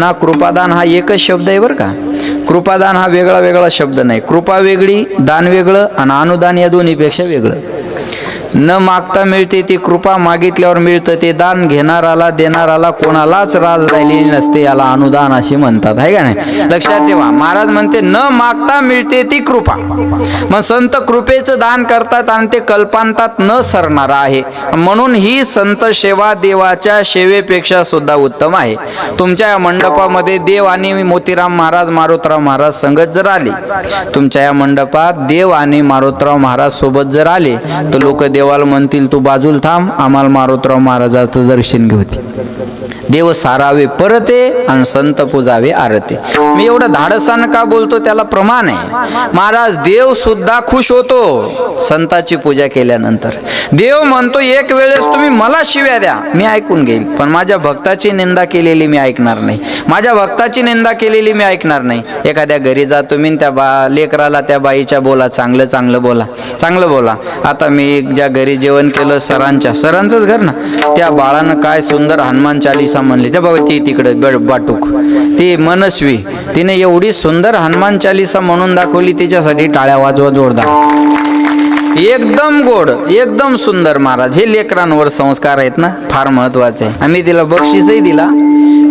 त्यांना कृपादान हा एकच शब्द आहे बरं का. कृपादान हा वेगळा वेगळा शब्द नाही. कृपा वेगळी, दान वेगळं आणि अनुदान या दोन्हीपेक्षा वेगळं. न मागता मिळते ती कृपा, मागितल्यावर मिळतं ते दान. घेणाराला देणाराला कोणालाच राज राहिलेली नसते, याला अनुदान असे म्हणतात, आहे का नाही. लक्षात ठेवा, महाराज म्हणते न मागता मिळते ती कृपा. मग संत कृपेचं दान करतात आणि ते कल्पांतात न सरणार आहे. म्हणून ही संत सेवा देवाच्या सेवेपेक्षा सुद्धा उत्तम आहे. तुमच्या या मंडपामध्ये देव आणि मोतीराम महाराज, मारुतराव महाराज संगत जर आले, तुमच्या या मंडपात देव आणि मारुतराव महाराज सोबत जर आले, तर लोक देवाला म्हणतील तू बाजूला थांब, आम्हाला मारुतराव महाराजाचं दर्शन घेऊती. देव सारावे परते आणि संत पूजावे आरते. मी एवढं धाडसानं का बोलतो त्याला प्रमाण आहे. महाराज देव सुद्धा खुश होतो संताची पूजा केल्यानंतर. देव म्हणतो एक वेळेस तुम्ही मला शिव्या द्या, मी ऐकून घेईल, पण माझ्या भक्ताची निंदा केलेली मी ऐकणार नाही. माझ्या भक्ताची निंदा केलेली मी ऐकणार नाही. एखाद्या घरी जा तुम्ही, त्या लेकराला त्या बाईच्या बोला, चांगलं चांगलं बोला, चांगलं बोला. आता मी ज्या घरी जेवण केलं सरांचंच घर ना, त्या बाळानं काय सुंदर हनुमान चालीसा म्हणली. त्या बाबा ती तिकडे बाटूक, ती मनस्वी, तिने एवढी सुंदर हनुमान चालीसा म्हणून दाखवली. तिच्यासाठी टाळ्या वाजवा जोरदार. एकदम गोड, एकदम सुंदर. महाराज हे लेकरांवर संस्कार आहेत ना, फार महत्वाचे आहे. आम्ही तिला बक्षीसही दिला,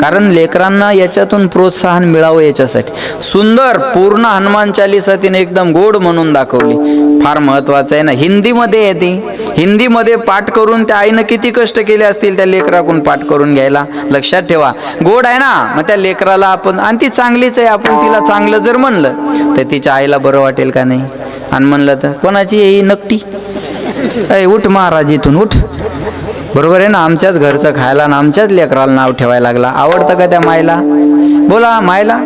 कारण लेकरांना याच्यातून प्रोत्साहन मिळावं याच्यासाठी. सुंदर पूर्ण हनुमान चालीसा तिने एकदम गोड म्हणून दाखवली. फार महत्वाचं आहे ना. हिंदीमध्ये येते, हिंदीमध्ये पाठ करून त्या आईनं किती कष्ट केले असतील त्या लेकराकडून पाठ करून घ्यायला. लक्षात ठेवा, गोड आहे ना, मग त्या लेकराला आपण, आणि ती चांगलीच आहे, आपण तिला चांगलं जर म्हणलं तर तिच्या आईला बरं वाटेल का नाही. आणि म्हणलं तर कोणाची ही नकटी, अय उठ महाराज इथून उठ. बरोबर आहे ना, आमच्याच घरचं खायला आणि आमच्याच लेकराला नाव ठेवायला लागला. आवडतं का त्या मायला? बोला मायला.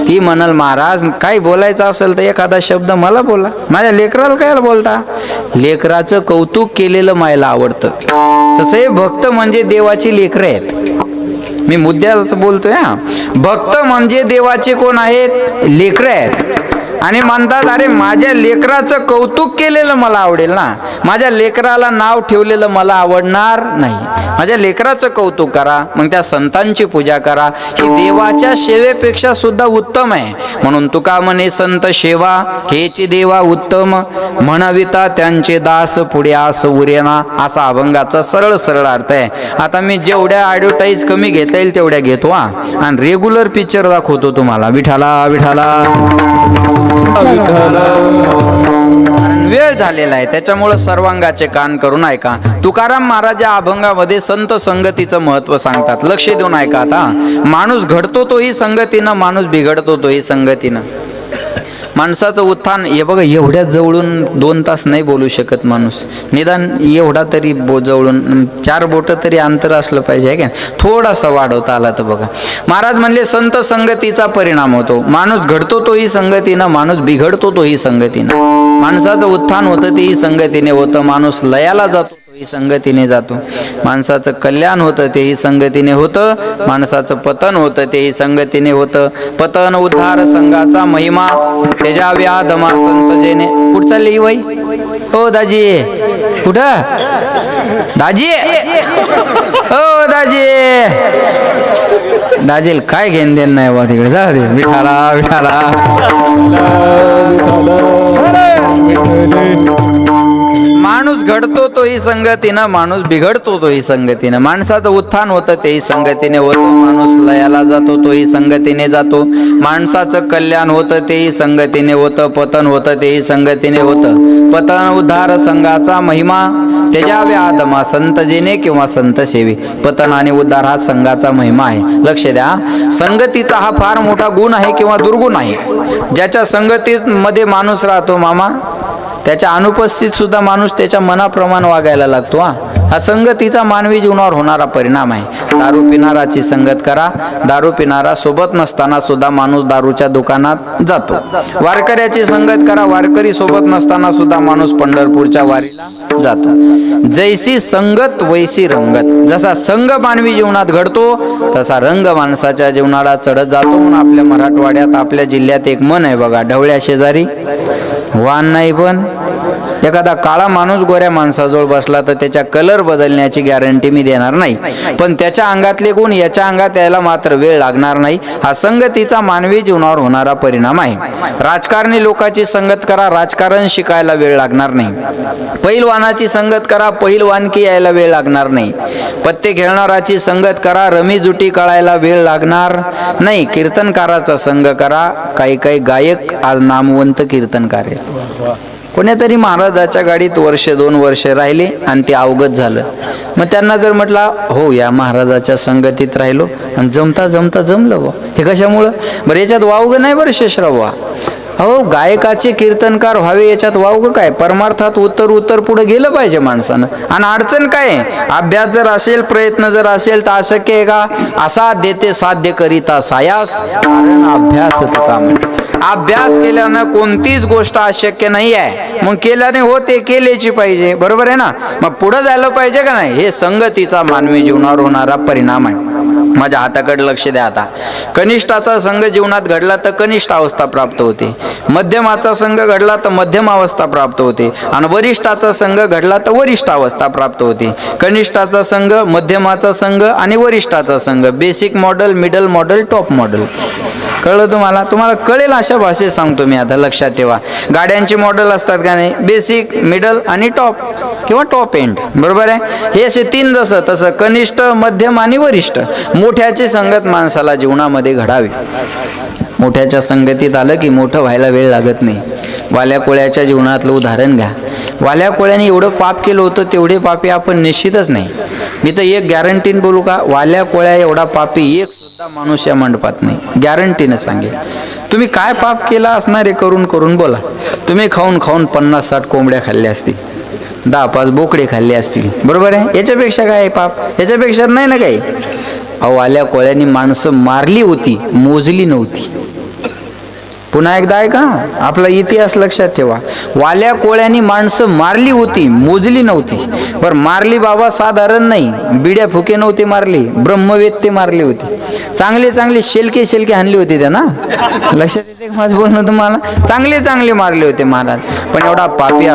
ती म्हणाल महाराज काही बोलायचं असेल तर एखादा शब्द मला बोला, माझ्या लेकराला काय बोलता. लेकराचं कौतुक केलेलं मायला आवडतं. तसं हे भक्त म्हणजे देवाची लेकरं आहेत. मी मुद्द्याच बोलतोय हा. भक्त म्हणजे देवाचे कोण आहेत? लेकरं आहेत. आणि म्हणतात अरे माझ्या लेकराचं कौतुक केलेलं मला आवडेल ना, माझ्या लेकराला नाव ठेवलेलं मला आवडणार नाही. माझ्या लेकराचं कौतुक करा, मग त्या संतांची पूजा करा. ही देवाच्या सेवेपेक्षा सुद्धा उत्तम आहे. म्हणून तुका म्हणे संत सेवा हेची देवा उत्तम, म्हणविता त्यांचे दास पुढे आस उरेना. असा अभंगाचा सरळ सरळ अर्थ आहे. आता मी जेवढ्या ॲडव्हर्टाईज कमी घेता येईल तेवढ्या घेतो हा, आणि रेग्युलर पिक्चर दाखवतो तुम्हाला. विठाला विठाला वेळ झालेला आहे, त्याच्यामुळे सर्वांगाचे कान करून ऐका. तुकाराम महाराज या अभंगामध्ये संत संगतीचं महत्व सांगतात. लक्ष देऊन ऐका. आता माणूस घडतो तोही संगतीनं, माणूस बिघडतो तोही संगतीनं. माणसाचं उत्थान हे बघा, एवढ्या जवळून 2 तास नाही बोलू शकत माणूस. निदान एवढा तरी जवळून 4 बोट तरी अंतर असलं पाहिजे का, थोडासा वाढवता आला तर बघा. महाराज म्हणले संत संगतीचा परिणाम होतो. माणूस घडतो तोही संगतीनं, माणूस बिघडतो तोही संगतीनं. माणसाचं उत्थान होतं तेही संगतीने होतं, माणूस लयाला जातो तोही संगतीने जातो. माणसाचं कल्याण होतं तेही संगतीने होतं, माणसाचं पतन होतं तेही संगतीने होतं. पतन उद्धार संघाचा महिमा त्याच्या व्याधमा संत जेने. कुठं चालली बाई? हो दाजी. कुठं दाजी? हो दाजी. दाजील काय घेण देण नाही बा तिकडे. जा दे. विठाला विठाला. माणूस घडतो तोही संगतीनं, माणूस बिघडतो तोही संगतीनं. माणसाचं उत्थान होतं तेही संगतीने होतं, माणूस लयाला जातो तोही संगतीने जातो. माणसाचं कल्याण होतं तेही संगतीने होतं, पतन होतं तेही संगतीने होतं. पतन उद्धार संघाचा महिमा त्याच्या आदमा संत जेने किंवा संत सेवी. पतन आणि उद्धार हा संघाचा महिमा आहे. लक्ष द्या, संगतीचा हा फार मोठा गुण आहे किंवा दुर्गुण आहे. ज्याच्या संगतीमध्ये माणूस राहतो मामा, त्याच्या अनुपस्थित सुद्धा माणूस त्याच्या मनाप्रमाणे वागायला लागतो. हा संगतीचा मानवी जीवनावर होणारा परिणाम आहे. दारू पिणाराची संगत करा. दारू पिणारा सोबत नसताना सुद्धा माणूस दारूच्या दुकानात जातो. वारकऱ्याची संगत करा. वारकरी सोबत नसताना सुद्धा माणूस पंढरपूरच्या वारीला जातो. जैसी संगत वैसी रंगत. जसा संघ मानवी जीवनात घडतो तसा रंग माणसाच्या जीवनाला चढत जातो. म्हणून आपल्या मराठवाड्यात, आपल्या जिल्ह्यात एक म्हण आहे बघा, ढवळ्या शेजारी वान नाही पण एखादा काळा माणूस गोऱ्या माणसाजवळ बसला तर त्याच्या कलर बदलण्याची गॅरंटी मी देणार नाही, पण त्याच्या अंगातले गुण याच्या अंगात यायला मात्र वेळ लागणार नाही. हा संगतीचा मानवी जीवनावर होणारा परिणाम आहे. राजकारणी लोकांची संगत करा, राजकारण शिकायला वेळ लागणार नाही. पहिलवानाची संगत करा, पहिलवानकी यायला वेळ लागणार नाही. पत्ते खेळणाराची संगत करा, रमी जुटी कळायला वेळ लागणार नाही. कीर्तनकाराचा संग करा, काही काही गायक आज नामवंत कीर्तनकार आहेत. कोणीतरी महाराजाच्या गाडीत 1-2 वर्ष राहिले आणि ते अवगत झालं. मग त्यांना जर म्हटलं हो या महाराजाच्या संगतीत राहिलो आणि जमता जमता जमलं व हे कशामुळं बरं, याच्यात वावगं नाही बरं शेषराव. अहो गायकाचे कीर्तनकार व्हावे याच्यात वावगं काय, परमार्थात उत्तर पुढे गेलं पाहिजे माणसानं. आणि अडचण काय, अभ्यास जर असेल, प्रयत्न जर असेल तर अशक्य आहे का? असा देते साध्य करिता सायास, कारण अभ्यास काम. अभ्यास केल्यानं कोणतीच गोष्ट अशक्य नाही आहे. मग केल्याने होते, केल्याची पाहिजे, बरोबर आहे ना. मग पुढे जायला पाहिजे का नाही, हे संगतीचा मानवी जीवनावर होणारा परिणाम आहे. माझ्या हाताकडे लक्ष द्या. आता कनिष्ठाचा संघ जीवनात घडला तर कनिष्ठ अवस्था प्राप्त होते, मध्यमाचा संघ घडला तर मध्यम अवस्था प्राप्त होते, आणि वरिष्ठाचा संघ घडला तर वरिष्ठ अवस्था प्राप्त होते. कनिष्ठाचा संघ, मध्यमाचा संघ आणि वरिष्ठाचा संघ, basic model, middle model, top model. कळलं तुम्हाला? तुम्हाला कळेल अशा भाषेत सांगतो मी. आता लक्षात ठेवा, गाड्यांची मॉडेल असतात का नाही, बेसिक, मिडल आणि टॉप किंवा टॉप एंड, बरोबर आहे. हे असे 3 जसं तसं कनिष्ठ, मध्यम आणि वरिष्ठ. मोठ्याची संगत माणसाला जीवनामध्ये घडावी. मोठ्याच्या संगतीत आलं की मोठं व्हायला वेळ लागत नाही. वाल्या कोळ्याच्या जीवनातलं उदाहरण घ्या. वाल्या कोळ्याने एवढं पाप केलं होतं तेवढे पापी आपण निश्चितच नाही. मी तर एक गॅरंटीन बोलू का, वाल्या कोळ्या एवढा पापी एक सुद्धा माणूस या मंडपात नाही, गॅरंटीनं सांगेल. तुम्ही काय पाप केला असणार आहे करून करून बोला. तुम्ही खाऊन 50-60 कोंबड्या खाल्ल्या असतील, 10-5 बोकडे खाल्ले असतील, बरोबर आहे. याच्यापेक्षा काय पाप, याच्यापेक्षा नाही ना काही. अहो वाल्या कोळ्यांनी माणसं मारली होती, मोजली नव्हती. पुन्हा एकदा आहे का, आपला इतिहास लक्षात ठेवा. वाल्या कोळ्यांनी माणसं मारली होती, मोजली नव्हती. बरं मारली बाबा साधारण नाही, बिड्या फुके नव्हते मारली, ब्रह्मवेत्ते मारली होती. चांगले शेलके हाणली होती त्या ना. लक्षात येते माझं बोलणं तुम्हाला? चांगले मारले होते महाराज. पण एवढा पापी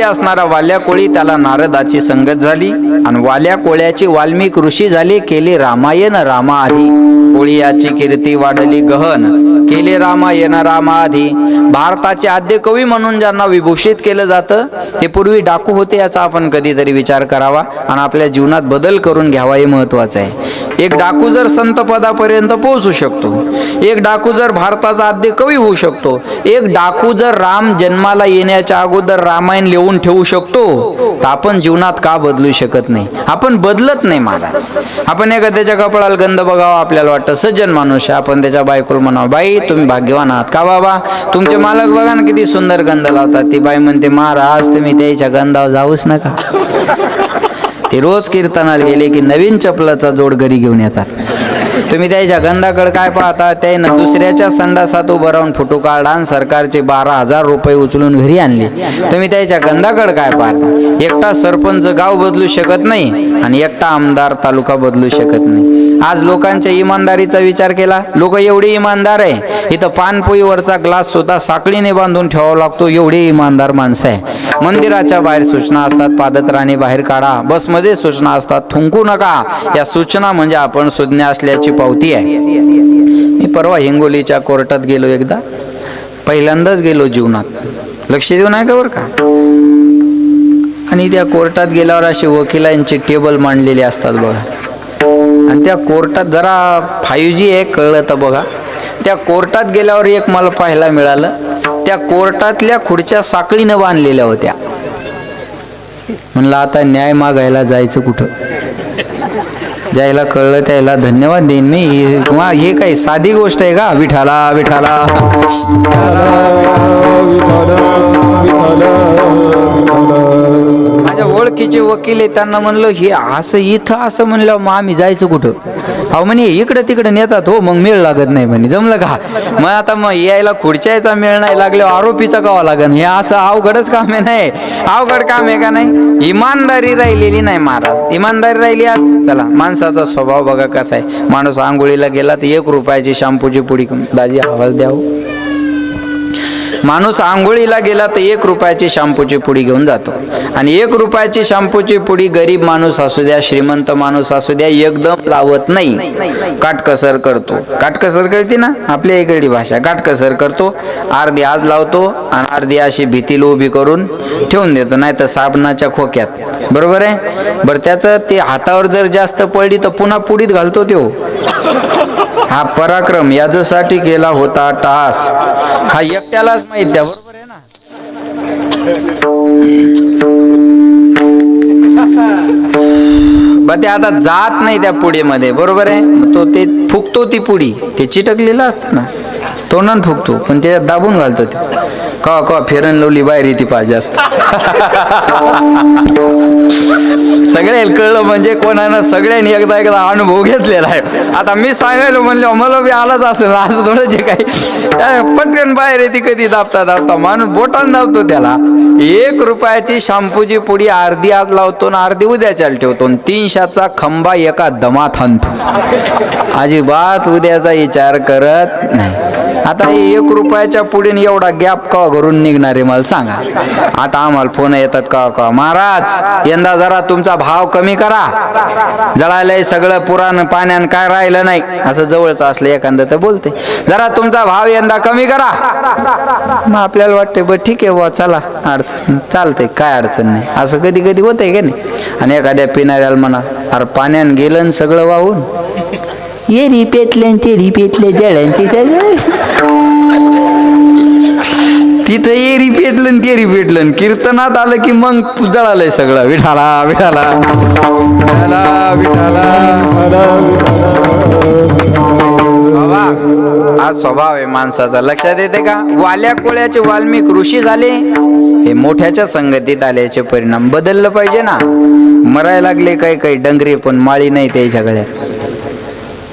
असणारा वाल्या कोळी, त्याला नारदाची संगत झाली आणि वाल्या कोळ्याची वाल्मिक ऋषी झाले. केले रामायण रामाआधी, कोळी याची कीर्ती वाढली गहन. केले रामायण रामाआधी. भारताचे आद्य कवी म्हणून ज्यांना विभूषित केलं जातं ते पूर्वी डाकू होते, याचा आपण कधीतरी विचार करावा आणि आपल्या जीवनात बदल करून घ्यावा, हे महत्वाचं आहे. एक डाकू जर संत पदापर्यंत पोहोचू शकतो, एक डाकू जर भारताचा आद्य कवी होऊ शकतो, एक डाकू जर राम जन्माला येण्याच्या अगोदर रामायण लिहून ठेवू शकतो, तर आपण जीवनात का बदलू शकत नाही? आपण बदलत नाही महाराज. आपण एखाद्याच्या कपडाला गंध बघावा, आपल्याला वाटतं सज्जन माणूस आहे, आपण त्याच्या बायकोला म्हणावं बाई तुम्ही भाग्यवान आहात. का बाबा? तुमचे मालक बघा ना किती सुंदर गंध लावतात. ती बाई म्हणते महाराज तुम्ही त्याच्या गंधावर जाऊच नका. ते रोज कीर्तनाला गेले की नवीन चपलाचा जोड घरी घेऊन येतात. तुम्ही त्याच्या गंधाकडे काय पाहता? त्यानं दुसऱ्याच्या संडासात उभं राहून फोटो काढला आणि सरकारचे 12,000 रुपये उचलून घरी आणले. तुम्ही त्याच्या गंधाकडे काय पाहता? एकटा सरपंच गाव बदलू शकत नाही आणि एकटा आमदार तालुका बदलू शकत नाही. आज लोकांच्या इमानदारीचा विचार केला, लोक एवढे इमानदार आहे, इथं पानपोईवरचा ग्लास सुद्धा साखळीने बांधून ठेवावा लागतो, एवढे इमानदार माणसं आहे. मंदिराच्या बाहेर सूचना असतात, पादत्राणे बाहेर काढा. बसमध्ये सूचना असतात, थुंकू नका. या सूचना म्हणजे आपण सुज्ञ असल्याची पावती आहे. मी परवा हिंगोलीच्या कोर्टात गेलो, एकदा पहिल्यांदाच गेलो जीवनात, लक्ष देऊ नाही का बरं का. आणि त्या कोर्टात गेल्यावर अशी वकिलांची टेबल मांडलेली असतात बघा, आणि त्या कोर्टात जरा 5G आहे कळलं तर बघा. त्या कोर्टात गेल्यावर एक मला पाहायला मिळालं, त्या कोर्टातल्या खुर्च्या साखळीनं बांधलेल्या होत्या. म्हणलं आता न्याय मागायला जायचं कुठं? ज्याला कळलं त्याला धन्यवाद देईन मी. हे काही साधी गोष्ट आहे का? विठाला विठाला माझ्या ओळखीचे वकील आहे, त्यांना म्हणलं हे असं इथं असं म्हणलं मग आम्ही जायचं कुठं? अहो म्हणे इकडं तिकडं नेतात हो, मग मेळ लागत नाही म्हणे. जमलं का? मग आता मग यायला खुर्च्याचा मेळ नाही लागल्यावर आरोपीचा कावा लागन? हे असं अवघडच काम आहे. नाही अवघड काम आहे का नाही? इमानदारी राहिलेली नाही महाराज. इमानदारी राहिली आज. चला माणसाचा स्वभाव बघा कसा आहे. माणूस आंघोळीला गेला तर 1 रुपयाची शॅम्पूची पुडी, दाजी आवाज द्यावं. माणूस आंघोळीला गेला तर 1 रुपयाची शॅम्पूची पुडी घेऊन जातो आणि 1 रुपयाची शॅम्पूची पुडी गरीब माणूस असू द्या श्रीमंत माणूस असू द्या एकदम लावत नाही, काटकसर करतो. काटकसर कळते ना आपल्या इकडची भाषा, काटकसर करतो. अर्धी आज लावतो आणि अर्धी अशी भीतीला उभी करून ठेवून देतो, नाही तर साबणाच्या खोक्यात. बरोबर आहे. बरं त्याचं ते हातावर जर जास्त पडली तर पुन्हा पुडीत घालतो तो. हा पराक्रम याच्यासाठी केला होता टास, हा एकट्यालाच माहित द्या. बरोबर आहे ना. बरं ते आता जात नाही त्या पुडीमध्ये. बरोबर आहे. तो ते फुकतो ती पुडी, ते चिटकलेलं असतं ना तोंडात फुकतो, पण ते दाबून घालतो ते. का फेरन लवली बाहेर येते पाहिजे असत. सगळ्यांना कळलं म्हणजे कोणानं सगळ्यांनी एकदा अनुभव घेतलेला आहे. आता मी सांगायला म्हणलं मला बी आलाच असेल असं थोडं जे काही पटकन बाहेर येते कधी दाबता माणूस बोटान दाबतो त्याला. 1 रुपयाची शॅम्पूची पुडी अर्धी आज लावतो आणि अर्धी उद्याच्याला ठेवतो. 300चा खंबा एका दमात आणतो. अजिबात उद्याचा विचार करत नाही. आता 1 रुपयाच्या पुढीने एवढा गॅप का घरून निघणारे मला सांगा. आता आम्हाला फोन येतात का महाराज यंदा जरा तुमचा भाव कमी करा, जळालंय सगळं पुराण पाण्यान काय राहिलं नाही. असं जवळचं असलं एखादं तर बोलते जरा तुमचा भाव यंदा कमी करा. मग आपल्याला वाटते बरं ठीक आहे बुवा चला अडचण चालते काय अडचण नाही. असं कधी कधी होतंय का नाही. आणि एखाद्या पिणाऱ्याला म्हणा अरे पाण्यान गेलं सगळं वाहून, येरी पेटले तेरी पेटले जळांची तिथं येरी पेटलं तेरी पेटलं. कीर्तनात आलं की मग जळालंय सगळं. विठाला विठाला विठाला विठाला. बाबा हा स्वभाव आहे माणसाचा, लक्षात येते का. वाल्या कोळ्याचे वाल्मिक ऋषी झाले हे मोठ्याच्या संगतीत आल्याचे परिणाम. बदललं पाहिजे ना. मरायला लागले काही डंगरे पण माळी नाही त्याच्या गळ्यात.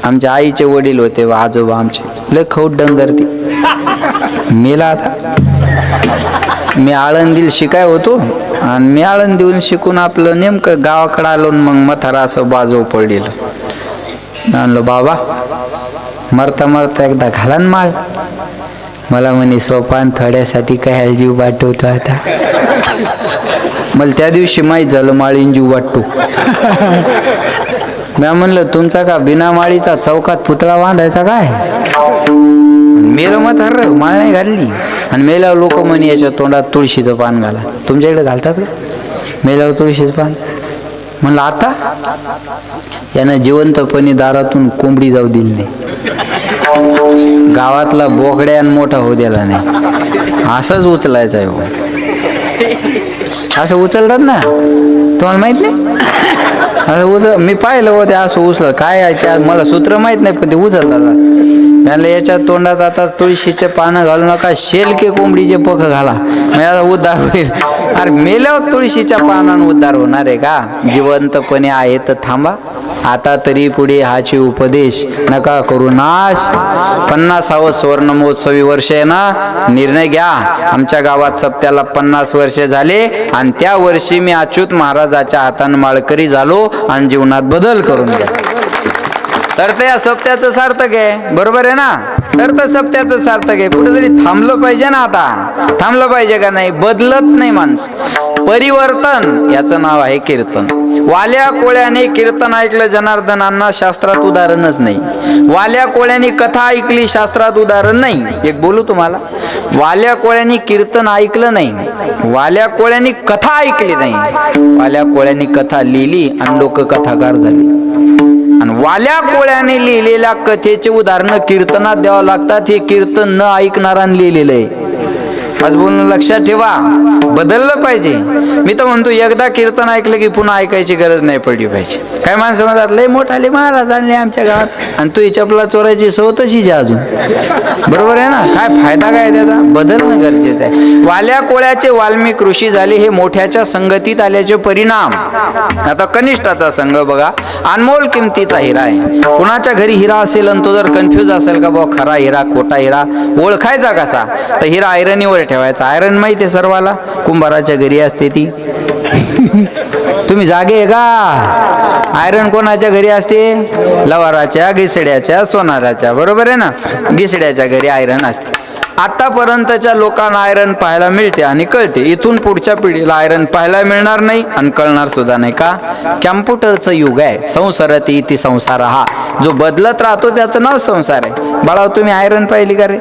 आमच्या आईचे वडील होते आजोबा आमचे लय खौट डंगर ते मेला. आता मी आळंदीला शिकाय होतो आणि मी आळंदीहून शिकून आपलं नेमकं गावाकडे आलो. मग मथारा असं बाजू पडलेलं. म्हणलो बाबा मरता मरता एकदा घाला ना माळ. मला म्हणे सोपान थोड्यासाठी काय जीव वाटवतो. आता मला त्या दिवशी माहीत झालं माळीन जीव वाटतो. मी म्हणलं तुमचा का बिना माळीचा चौकात पुतळा बांधायचा काय. मेलं मत हर माळ नाही घालली. आणि मेल्यावर लोक म्हणे याच्या तोंडात तुळशीचं पान घाला. तुमच्याकडे घालतात का मेल्यावर तुळशीचं पान. म्हणलं आता यानं जिवंतपणी दारातून कोंबडी जाऊ दिली नाही. गावातला बोकड्यान मोठा होऊ दिला नाही. असंच उचलायचं आहे. असं उचलतात ना तुम्हाला माहित नाही. मी पाहिलं होते असं उचल काय आहे मला सूत्र माहित नाही पण ते उचलतात. त्याला याच्या तोंडात आता तुळशीचे पानं घालू नका, शेलके कोंबडीचे पख घाला मला उद्धार होईल. अरे मेल्यावर तुळशीच्या पानानं उद्धार होणार आहे का. जिवंतपणे आहे तर थांबा. आता तरी पुढे हाची उपदेश नका करू नाश. 50वे सुवर्ण महोत्सवी वर्ष आहे ना. निर्णय घ्या. आमच्या गावात सप्त्याला 50 वर्ष झाले आणि त्या वर्षी मी अच्युत महाराजाच्या हातानं माळकरी झालो आणि जीवनात बदल करून घ्या. तर ते या सप्त्याचं सार्थक आहे. बरोबर आहे ना. तर सप्त्याचं सार्थक आहे. कुठेतरी थांबलं पाहिजे ना. आता थांबलं पाहिजे का नाही. बदलत नाही माणसं. परिवर्तन याचं नाव आहे कीर्तन. वाल्या कोळ्याने कीर्तन ऐकलं जनार्दनांना शास्त्रात उदाहरणच नाही. वाल्या कोळ्याने कथा ऐकली शास्त्रात उदाहरण नाही. एक बोलू तुम्हाला. वाल्या कोळ्यांनी कीर्तन ऐकलं नाही, वाल्या कोळ्यांनी कथा ऐकली नाही. वाल्या कोळ्यांनी कथा लिहिली आणि लोक कथाकार झाले. आणि वाल्या कोळ्याने लिहिलेल्या कथेचे उदाहरण कीर्तनात द्यावं लागतात. हे कीर्तन न ऐकणाऱ्याने लिहिलेलं आहे. आज बोलणं लक्षात ठेवा. बदललं पाहिजे. मी तर म्हणतो एकदा कीर्तन ऐकलं की पुन्हा ऐकायची गरज नाही पडली पाहिजे. काय माणसं म्हणतात लय मोठाले महाराज आणले आमच्या गावात आणि तू चपला चोरायची सवय तशीच अजून. बरोबर आहे ना. काय फायदा काय त्याचा. बदलणं गरजेचं आहे. वाल्या कोळ्याचे वाल्मिक ऋषी झाले हे मोठ्याच्या संगतीत आल्याचे परिणाम. आता कनिष्ठाचा संघ बघा. अनमोल किमतीचा हिरा आहे. कुणाच्या घरी हिरा असेल आणि तो जर कन्फ्युज असेल का बाबा खरा हिरा खोटा हिरा ओळखायचा कसा, तर हिरा आयरनीवर ठेवायचा. आयरन माहिती आहे सर्वाला. कुंभाराच्या घरी असते ती. तुम्ही जागे आहे का. आयरन कोणाच्या घरी असते. लवाराच्या, घिसड्याच्या, सोनाराच्या. बरोबर आहे ना. घिसड्याच्या घरी आयरन असते. आतापर्यंतच्या लोकांना आयरन पाहायला मिळते आणि कळते, इथून पुढच्या पिढीला आयरन पाहायला मिळणार नाही आणि कळणार सुद्धा नाही. का? कॅम्प्युटरचं युग आहे. संसारात इति संसार हा जो बदलत राहतो त्याचं नाव संसार आहे. बाळा तुम्ही आयरन पाहिली का रे?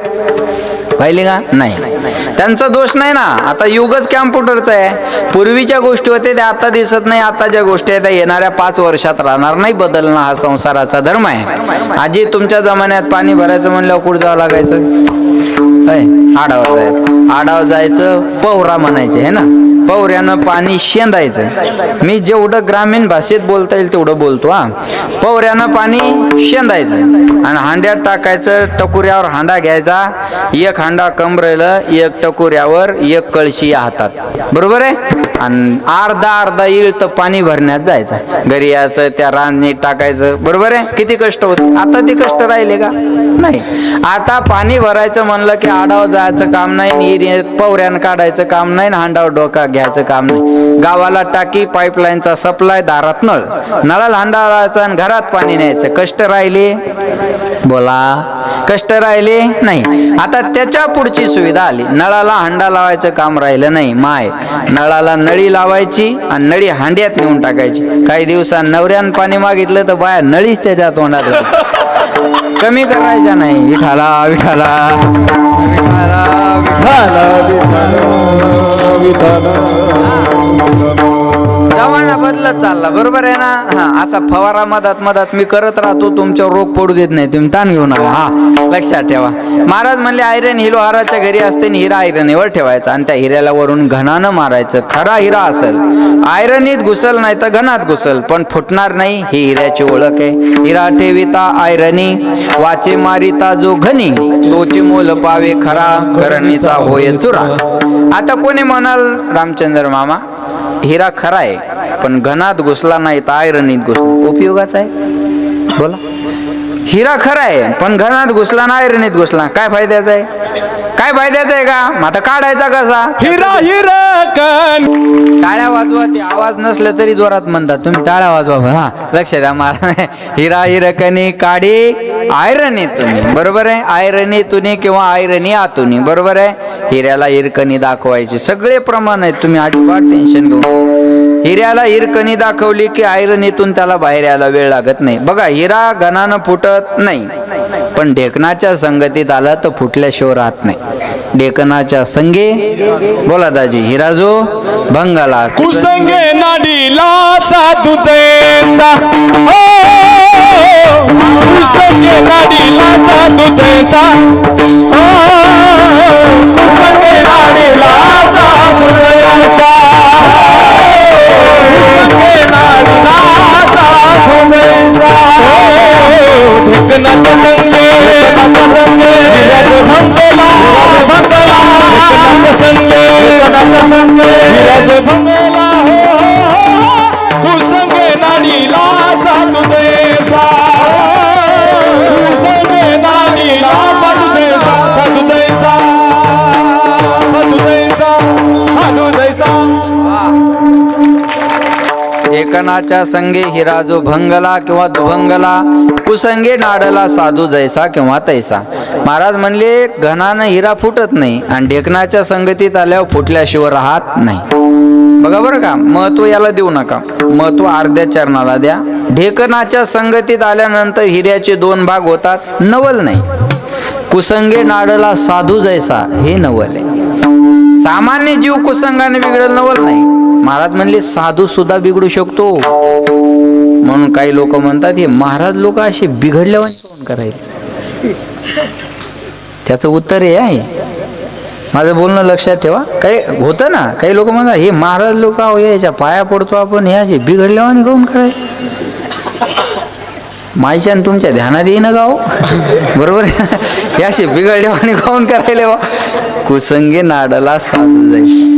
पाहिली का? नाही. त्यांचा दोष नाही ना, आता युगच कॅम्प्युटरचं आहे. पूर्वीच्या गोष्टी होते त्या आता दिसत नाही, आता ज्या गोष्टी आहेत त्या येणाऱ्या 5 वर्षात राहणार नाही. बदलणं हा संसाराचा धर्म आहे. आजी तुमच्या जमान्यात पाणी भरायचं म्हणल्यावर कुठं जावं लागायचं? आडावर जायचं. आडावर जायचं पवरा म्हणायचे है ना, पवऱ्यानं पाणी शेंदायचं. मी जेवढं ग्रामीण भाषेत बोलता येईल तेवढं बोलतो हा. पवऱ्यानं पाणी शेंदायचं आणि हांड्यात टाकायचं. टकुऱ्यावर हांडा घ्यायचा, एक हांडा कमरेलं, एक टकुऱ्यावर, एक कळशी या हातात, बरोबर आहे. आणि अर्धा येईल तर पाणी भरण्यात जायचं, घरी यायचं, त्या रांजणीत टाकायचं, बरोबर आहे. किती कष्ट होते. आता ते कष्ट राहिले का? नाही. आता पाणी भरायचं म्हणलं की आडावर जायचं काम नाही, पवऱ्यानं काढायचं काम नाही, हांडावर डोका घ्यायचं काम नाही. गावाला टाकी, पाईपलाईनचा सप्लाय, दारात नळ, नळाला हांडा लावायचा आणि घरात पाणी न्यायचं. कष्ट राहिले? बोला, कष्ट राहिले नाही. आता त्याच्या पुढची सुविधा आली. नळाला हांडा लावायचं काम राहिलं नाही. माय नळाला नळी लावायची आणि नळी हांड्यात नेऊन टाकायची. काही दिवसांनी नवऱ्यानं पाणी मागितलं तर बाया नळीच त्याच्या तोंडात कमी करायच्या नाही. विठाला विठाला विठाला जमाना बदलत चालला, बरोबर आहे ना. हा, असा फवारा मधात मी करत राहतो, तुमच्यावर रोग पडू देत नाही, तुम्ही ताण घेऊ नका. हा, लक्षात ठेवा. महाराज म्हणले आयरन ही लोहाराच्या घरी असते आणि हिरा आयरनीवर ठेवायचा आणि त्या हिऱ्याला वरून घणानं मारायचं. खरा हिरा असेल, आयरनीत घुसल नाही तर घणात घुसल, पण फुटणार नाही. ही हिऱ्याची ओळख आहे. हिरा ठेविता आयरनी, वाचे मारिता जो घनी, तोची मोल पावे खरा, करणीचा होय चुरा. आता कोणी म्हणाल रामचंद्र मामा हिरा खरा आहे पण घनात घुसला नाही तर आयरनीत घुसला, उपयोगाचा आहे? बोला. हिरा खरा आहे पण घनात घुसला ना आयरनीत घुसला, काय फायद्याचा आहे? काय फायद्याचा आहे का? आता काढायचा कसा? हिरा हिरा टाळ्या वाजवा. ते आवाज नसलं तरी जोरात म्हणतात तुम्ही, टाळ्या वाजवा. हा, लक्ष द्या. मला हिरा हिरकणी काढी आयरनीतून, बरोबर आहे. आयरनीतून किंवा आयरनी आतून, बरोबर आहे. हिऱ्याला हिरकणी दाखवायची, सगळे प्रमाण आहेत. तुम्ही अजिबात टेन्शन घेऊ. हिऱ्याला हिरकणी दाखवली की आयरनीतून त्याला बाहेर यायला वेळ लागत नाही. बघा, हिरा घनानं फुटत नाही, पण ढेकणाच्या संगतीत आला तर फुटल्याशिवाय राहत नाही. ढेकणाच्या संगे, बोला दाजी, हिरा जो भंगाला कुसंगे नाडीला साधूचा, कुसंगे नाडीला साधूचा, कुसंगे नाडीला साधूचा, कुसंगे नाडीला साधूचा, ढेकणाच्या संगे विराज भंगला, ढेकणाच्या संगे विराज भंगला, कुसंगे नाडीला साधूचा, कुसंगे नाडीला साधूचा, साधूचा, साधूचा, साधूचा. ढेकणाच्या संगे हिरा जो भंगला किंवा दुभंगला, कुसंगे नाडला साधू जैसा किंवा तैसा. महाराज म्हणले घणानं हिरा फुटत नाही आणि ढेकणाच्या संगतीत आल्यावर फुटल्याशिवाय राहत नाही. बघा बरं का, महत्व याला देऊ नका, महत्व अर्ध्या चरणाला द्या. ढेकणाच्या संगतीत आल्यानंतर हिऱ्याचे 2 भाग होतात, नवल नाही. कुसंगे नाडला साधू जैसा हे नवल आहे. सामान्य जीव कुसंगाने बिघडल, नवल नाही. महाराज म्हणले साधू सुद्धा बिघडू शकतो. म्हणून काही लोक म्हणतात हे महाराज लोक असे बिघडल्यावर कोण करायचे. त्याचं उत्तर हे आहे, माझं बोलणं लक्षात ठेवा. काही होतं ना, काही लोक म्हणतात हे महाराज लोक आहो याच्या पाया पडतो आपण, हे असे बिघडल्यावर कोण करायचे. माईच्या तुमच्या ध्यानात येईन गाव, बरोबर. हे असे बिघडल्यावर कोण करायला. कुसंगे नाडला साधू जाईल.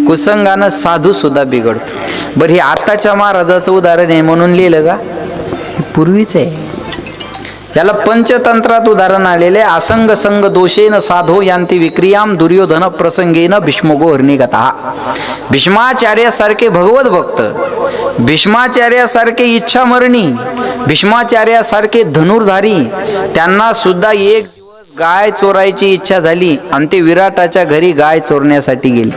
कुसंगानं साधू सुद्धा बिघडतो. बरं, हे आताच्या महाराजाचं उदाहरण आहे म्हणून लिहिलं का? पूर्वीच आहे. याला पंचतंत्रात उदाहरण आलेले. असंग संग दोषेन साधो यांती विक्रियाम दुर्योधन प्रसंगेन भीष्मगो हरणीगता. भीष्माचार्यासारखे भगवत भक्त, भीष्माचार्यासारखे इच्छामरणी, भीष्माचार्यासारखे धनुर्धारी, त्यांना सुद्धा एक दिवस गाय चोरायची इच्छा झाली आणि ते विराटाच्या घरी गाय चोरण्यासाठी गेले.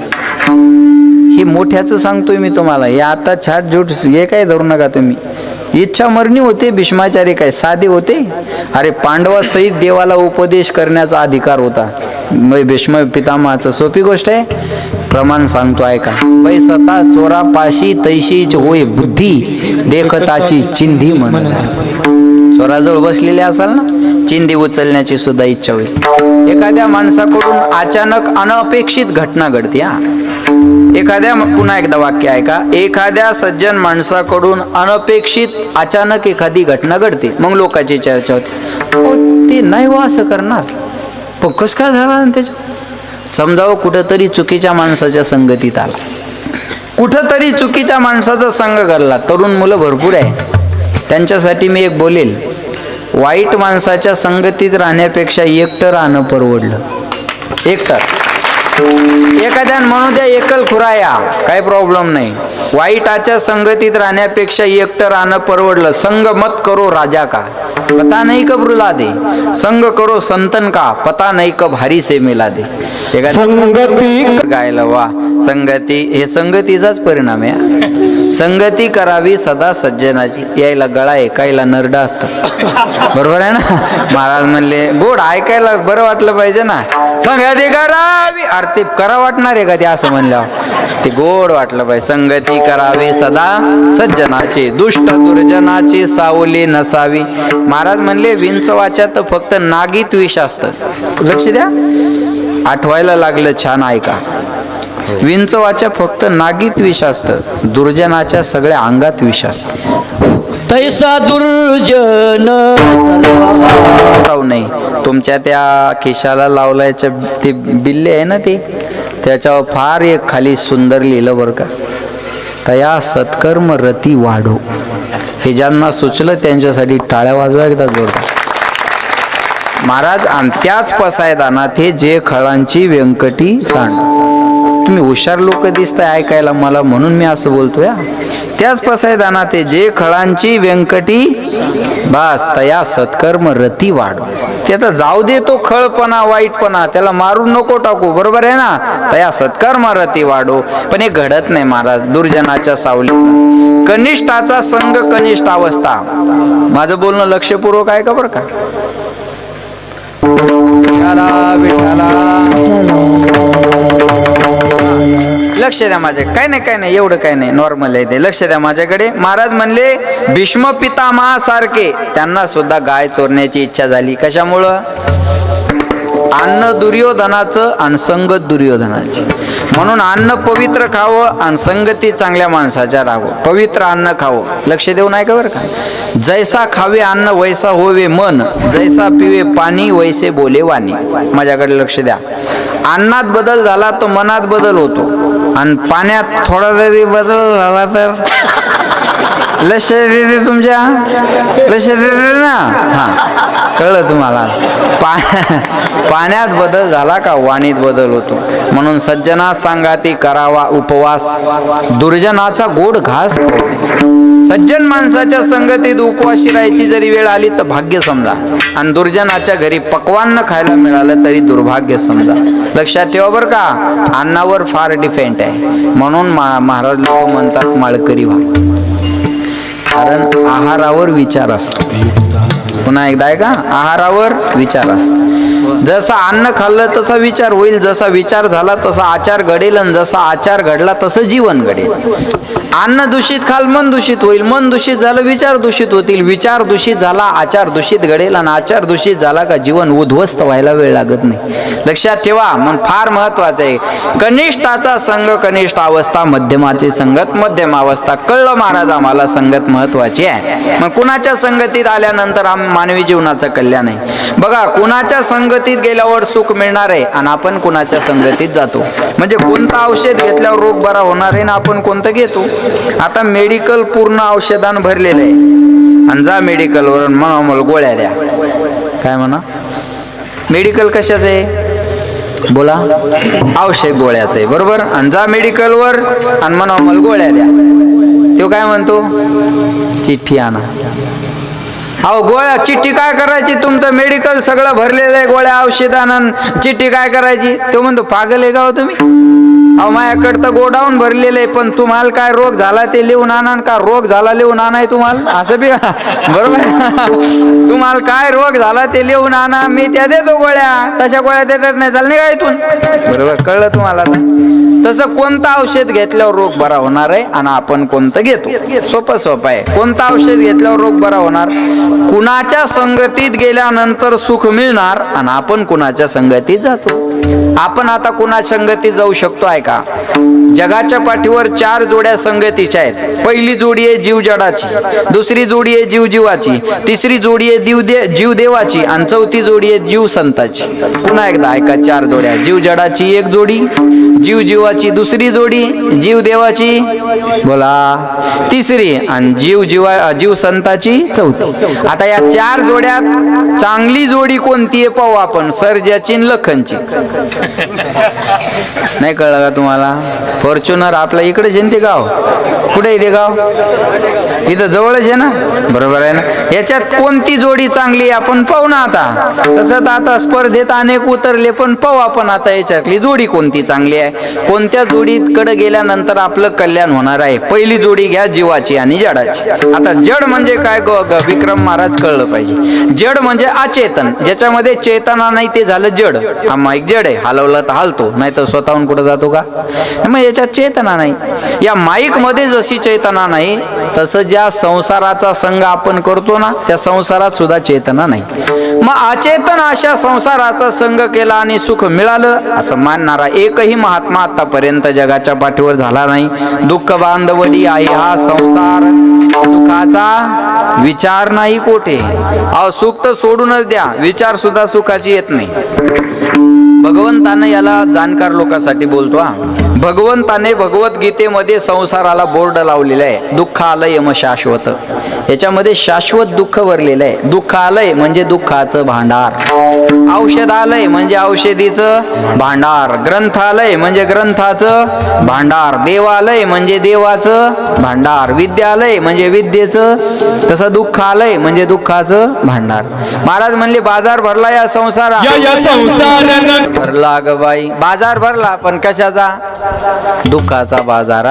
हे मोठ्याचं सांगतोय मी तुम्हाला. हे आता छाट झूट हे काय धरू नका तुम्ही. इच्छा मरणी होते. भीष्माचार्य काय साधे होते? अरे पांडवासहित देवाला उपदेश करण्याचा अधिकार होता. भीष्म पितामहाचं सोपी गोष्ट आहे. प्रमाण सांगतो ऐका. पैसता चोरा पाशी तैशीच होय बुद्धी देखताची चिंधी म्हणून. चोराजवळ बसलेले असाल ना, चिंधी उचलण्याची सुद्धा इच्छा होईल. एखाद्या माणसाकडून अचानक अनपेक्षित घटना घडते. पुन्हा एकदा वाक्य ऐका. एखाद्या सज्जन माणसाकडून अनपेक्षित अचानक एखादी घटना घडते. मग लोकांची चर्चा होते. ते नाही हो असं करणार, पण कस काय झाला त्याच्या. समजावं कुठंतरी चुकीच्या माणसाच्या संगतीत आला, कुठंतरी चुकीच्या माणसाचा संग करला. तरुण मुलं भरपूर आहे, त्यांच्यासाठी मी एक बोलेल. वाईट माणसाच्या संगतीत राहण्यापेक्षा एकटं राहणं परवडलं. एकटं एखाद्या म्हणू द्या एकल खुराया, काही प्रॉब्लेम नाही. वाईटाच्या संगतीत राहण्यापेक्षा एकटं राहणं परवडलं. संग मत करो राजा का पता नाही कब रुला दे, संग करो संतन का पता नाही कब हरी से मिला दे. संगती गायला वा. संगती हे संगतीचाच परिणाम आहे. संगती करावी सदा सज्जनाची. यायला गळा आहे, कायला नरडा असतं. बरोबर आहे ना. महाराज म्हणले गोड ऐकायला बरं वाटलं पाहिजे ना. संगती करावी, अरे ते करा वाटणार आहे का ते असं म्हणल्यावर. ते गोड वाटलं पाहिजे. संगती करावी सदा सज्जनाची, दुष्ट दुर्जनाची सावली नसावी. महाराज म्हणले विंचवाच्या तर फक्त नागीत विष असतं. लक्ष द्या, आठवायला लागलं, छान ऐका. विंचवाच्या फक्त नागीत विष असतं, दुर्जनाच्या सगळ्या अंगात विष असतं. तैसा दुर्जन नाही. तुमच्या त्या खिशाला लावल्याच्या ते बिल्ले आहे ना, ते त्याच्यावर फार एक खाली सुंदर लिहिलं बरं का. तया सत्कर्म रती वाढो. हे ज्यांना सुचलं त्यांच्यासाठी टाळ्या वाजवा एकदा जोरदार. महाराज आणि त्याच पसायदानात हे जे खळांची व्यंकटी सांड. तुम्ही हुशार लोक दिसताय ऐकायला मला, म्हणून मी असं बोलतोय. त्याच पसायदानात ते जे खळांची व्यंकटी बास तया सत्कर्म रती वाढ. त्याचा जाऊ दे तो खळपणा वाईटपणा, त्याला मारून नको टाकू. बरोबर आहे ना. तया सत्कर्म रती वाढो. पण हे घडत नाही महाराज. दुर्जनाच्या सावली कनिष्ठाचा संग कनिष्ठ अवस्था. माझं बोलणं लक्षपूर्वक आहे का बरं का. लक्ष द्या माझ्या. काय नाही काय नाही एवढं काय नाही, नॉर्मल आहे ते. लक्ष द्या माझ्याकडे. महाराज म्हणले भीष्म पितामहासारखे त्यांना सुद्धा गाय चोरण्याची इच्छा झाली. कशामुळं. अन्न दुर्योधनाचं आणि संगत दुर्योधनाची. म्हणून अन्न पवित्र खावं आणि संगती चांगल्या माणसाच्या राहावं. पवित्र अन्न खावं. लक्ष देऊ नाही का बरं का. जैसा खावे अन्न वैसा होवे मन, जैसा पिवे पाणी वैसे बोले वाणी. माझ्याकडे लक्ष द्या. अन्नात बदल झाला तर मनात बदल होतो, आणि पाण्यात थोडा जरी बदल झाला तर लक्ष देते तुमच्या. लक्ष देते ना. हा कळलं तुम्हाला. पाण्यात बदल झाला का वाणीत बदल होतो. म्हणून सज्जना सांगाती करावा उपवास, दुर्जनाचा गोड घास खाऊ. सज्जन माणसाच्या संगतीत उपवाशी राहायची जरी वेळ आली तर भाग्य समजा, आणि दुर्जनाच्या घरी पक्वान्न खायला मिळालं तरी दुर्भाग्य समजा. लक्षात ठेवा बरं का. अन्नावर फार डिपेंड आहे. म्हणून महाराज लोक म्हणतात माळकरी व्हा. कारण आहारावर विचार असतो. पुन्हा एकदा आहे का. आहारावर विचार असतो. जसा अन्न खाल्लं तसा विचार होईल, जसा विचार झाला तसा आचार घडेल, आणि जसा आचार घडला तसं जीवन घडेल. अन्न दूषित खाल मन दूषित होईल, मन दूषित झालं विचार दूषित होतील, विचार दूषित झाला आचार दूषित घडेल, आणि आचार दूषित झाला का जीवन उद्ध्वस्त व्हायला वेळ लागत नाही. लक्षात ठेवा. मग फार महत्वाचं आहे. कनिष्ठाचा संघ कनिष्ठ अवस्था, मध्यमाची संगत मध्यम अवस्था. कळलं महाराज आम्हाला संगत महत्वाची आहे. मग कुणाच्या संगतीत आल्यानंतर मानवी जीवनाचं कल्याण आहे. बघा कुणाच्या संगतीत गेल्यावर सुख मिळणार आहे, आणि आपण कुणाच्या संगतीत जातो. म्हणजे कोणतं औषध घेतल्यावर रोग बरा होणार आहे ना आपण कोणतं घेतो. आता मेडिकल पूर्ण औषधानं भरलेलं आहे, आणि जा मेडिकलवर म्हणा मला गोळ्या द्या. काय म्हणा. मेडिकल कशाचं आहे बोला. औषध गोळ्याचं आहे. बरोबर. आणि जा मेडिकलवर आणि म्हणा मला गोळ्या द्या. तो काय म्हणतो चिठ्ठी आणा. अहो गोळ्या चिठ्ठी काय करायची, तुमचं मेडिकल सगळं भरलेलं आहे गोळ्या औषधानं, चिठ्ठी काय करायची? तो म्हणतो पागल आहे का हो तुम्ही? अहो माझ्याकडे तर गोडाऊन भरलेलं आहे, पण तुम्हाला काय रोग झाला ते लिहून आणा का रोग झाला लिहून आणाय तुम्हाला? असं बी बरोबर तुम्हाला काय रोग झाला ते लिहून आणा, मी त्या देतो गोळ्या, तशा गोळ्या देतात नाही, चाल नाही का इथून? बरोबर कळलं तुम्हाला? तसं कोणतं औषध घेतल्यावर रोग बरा होणार आहे आणि आपण कोणतं घेतो? सोपं आहे. कोणतं औषध घेतल्यावर रोग बरा होणार? कुणाच्या संगतीत गेल्यानंतर सुख मिळणार आणि आपण कुणाच्या संगतीत जातो. आपण आता कुणाच्या संगतीत जाऊ शकतो आहे का? जगाच्या पाठीवर 4 जोड्या संगतीच्या आहेत. पहिली जोडी आहे जीव जडाची, दुसरी जोडी आहे जीव जीवाची, तिसरी जोडी आहे जीव देवाची आणि चौथी जोडी आहे जीव संताची. पुन्हा एकदा ऐका, 4 जोड्या. जीव जडाची एक जोडी, जीव जीवाची दुसरी जोडी, जीव देवाची बोला तिसरी आणि जीव संताची चौथी. आता या 4 जोड्यात चांगली जोडी कोणती आहे पाहू आपण. सर्जाची आणि लखनची. नाही कळलं का तुम्हाला? फॉर्च्युनर आपल्या इकडेच आहे ते गाव. कुठे आहे ते गाव? इथं जवळच आहे ना, बरोबर आहे ना. याच्यात कोणती जोडी चांगली आहे आपण पाहू ना. आता तसं आता स्पर्धेत अनेक उतरले, पण पाहू आपण आता याच्यातली जोडी कोणती चांगली आहे, कोणत्या जोडीकडे गेल्यानंतर आपलं कल्याण होणार आहे. पहिली जोडी घ्या जीवाची आणि जडाची. आता जड म्हणजे काय विक्रम महाराज कळलं पाहिजे. जड म्हणजे अचेतन, ज्याच्यामध्ये चेतना नाही ते झालं जड. हा माईक जड आहे, हलवलं तर हालतो, नाही तर स्वतःहून कुठं जातो का? मग याच्यात चेतना नाही. या माईक मध्ये जशी चेतना नाही, तसं ज्या संसाराचा संग आपण करतो ना, त्या संसारात सुद्धा चेतना नाही. मग अचेतन अशा संसाराचा संग केला आणि सुख मिळालं असं मानणारा एकही महात्मा आतापर्यंत जगाच्या पाठीवर झाला नाही. दुःख बांधवडी आहे हा संसार, सुखाचा विचार नाही कोठे. अहो सुख तर सोडूनच द्या, विचार सुद्धा सुखाची येत नाही. भगवंताने याला जाणकार लोकांसाठी बोलतो हा. भगवंताने भगवद्गीतेमध्ये संसाराला बोर्ड लावलेला आहे, दुःख आलंय यम शाश्वत. याच्यामध्ये शाश्वत दुःख भरलेलं आहे. दुःख आलंय म्हणजे दुःखाचं भांडार, औषधालय म्हणजे औषधीचं भांडार, ग्रंथालय म्हणजे ग्रंथाचं भांडार, देवालय म्हणजे देवाचं भांडार, विद्यालय म्हणजे विद्येचं, तसं दुःखालय म्हणजे दुःखाचं भांडार. महाराज म्हणले बाजार भरला या संसारात, भरला ग बाई बाजार भरला, पण कशाचा? दुःखाचा बाजार.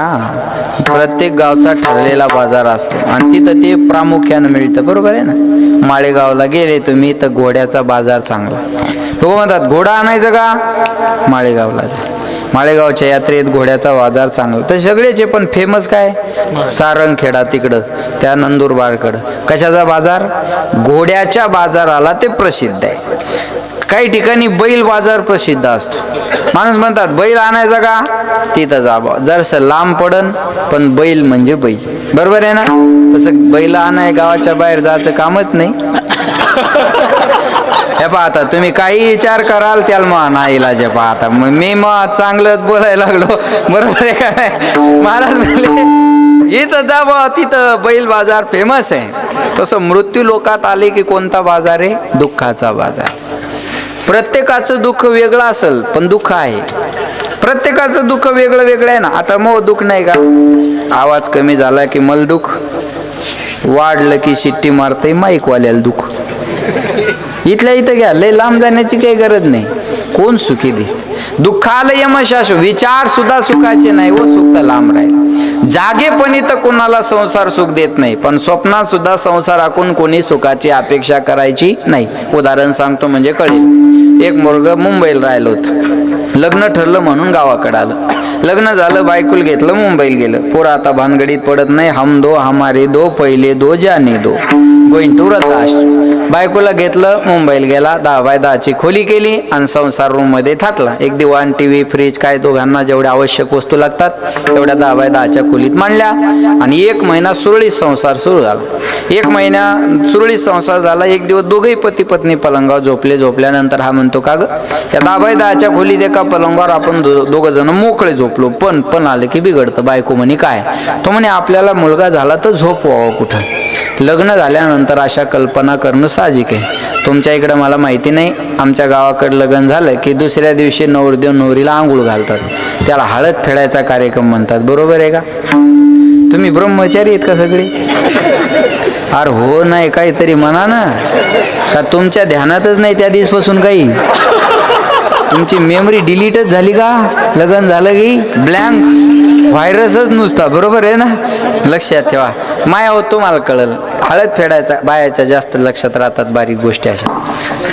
प्रत्येक गावचा ठरलेला बाजार असतो आणि तिथं ते प्रामुख्यानं मिळतं, बरोबर आहे ना. माळेगावला गेले तुम्ही तर घोड्याचा बाजार चांगला. लोक म्हणतात घोडा आणायचं का? माळेगावला. माळेगावच्या यात्रेत घोड्याचा बाजार चांगला. तर सगळेचे पण फेमस काय? सारंगखेडा तिकडं, त्या नंदुरबारकडं कशाचा बाजार? घोड्याच्या बाजाराला ते प्रसिद्ध आहे. काही ठिकाणी बैल बाजार प्रसिद्ध असतो. माणूस म्हणतात बैल आणायचा का? तिथं जावं, जरसं लांब पडन, पण बैल म्हणजे बैल, बरोबर आहे ना. तसं बैल आणाय गावाच्या बाहेर जायचं कामच नाही. हे पाहता तुम्ही काही विचार कराल त्याला मग नाईलाज आहे. पाहता मग मी चांगलंच बोलायला लागलो, बरोबर आहे का नाही? महाराज म्हणले इथं जावं, तिथं बैल बाजार फेमस आहे. तसं मृत्यू लोकात आले की कोणता बाजार आहे? दुःखाचा बाजार. प्रत्येकाचं दुःख वेगळं असेल, पण दुःख आहे. प्रत्येकाचं दुःख वेगळं वेगळं आहे ना. आता मग दुःख नाही का? आवाज कमी झाला की मल दुःख, वाढलं की शिट्टी मारतंय माईकवाल्याला दुःख. इथल्या इथं घ्या, लय लांब जाण्याची काही गरज नाही. कोण सुखी दिसते? दुःखालय यमशाश. विचार सुद्धा सुखाचे नाही व सुख तर लांब राहील. जागेपणी तर कोणाला संसार सुख देत नाही, पण स्वप्नात सुद्धा संसाराकडून कोणी सुखाची अपेक्षा करायची नाही. उदाहरण सांगतो म्हणजे कळेल. एक मुलगा मुंबईला राहिलं होतं, लग्न ठरलं म्हणून गावाकडे आलं. लग्न झालं, बायकुल घेतलं, मुंबईला गेलं. पोरं आता भानगडीत पडत नाही. हम दो हमारे दो, पहिले दो जाने दो, गोइंग टू वृद्धाश्रम. बायकोला घेतलं, मुंबईला गेला, 10x10ची खोली केली आणि संसार रूम मध्ये थाटला. एक दिवाण, टीव्ही, फ्रीज, काय दोघांना जेवढ्या आवश्यक वस्तू लागतात तेवढ्या 10x10च्या खोलीत मांडल्या आणि 1 महिना सुरळीत संसार सुरू झाला. 1 महिना सुरळीत संसार झाला. एक दिवस दोघेही पती पत्नी पलंगावर झोपले. झोपल्यानंतर हा म्हणतो का ग, या 10x10च्या खोलीत एका पलंगावर आपण दोघं जण मोकळे झोपलो, पण आले की बिघडतं. बायको म्हणे काय? तो म्हणे आपल्याला मुलगा झाला तर झोपवावं कुठं. लग्न झाल्यानंतर अशा कल्पना करणं साहजिक आहे. तुमच्या इकडं मला माहिती नाही, आमच्या गावाकडं लग्न झालं की दुसऱ्या दिवशी नवरदेव नवरीला आंघोळ घालतात. त्याला हळद फेडायचा कार्यक्रम म्हणतात, बरोबर आहे का? तुम्ही ब्रह्मचारी आहेत का सगळे? अरे हो नाही काहीतरी म्हणा ना, का तुमच्या ध्यानातच नाही त्या दिवसपासून काही? तुमची मेमरी डिलीटच झाली का? लग्न झालं की ब्लँक व्हायरसच नुसता, बरोबर आहे ना? लक्षात ठेवा. माया हो, तुम्हाला कळलं. हळद फेडायचा बायाच्या जास्त लक्षात राहतात बारीक गोष्टी अशा.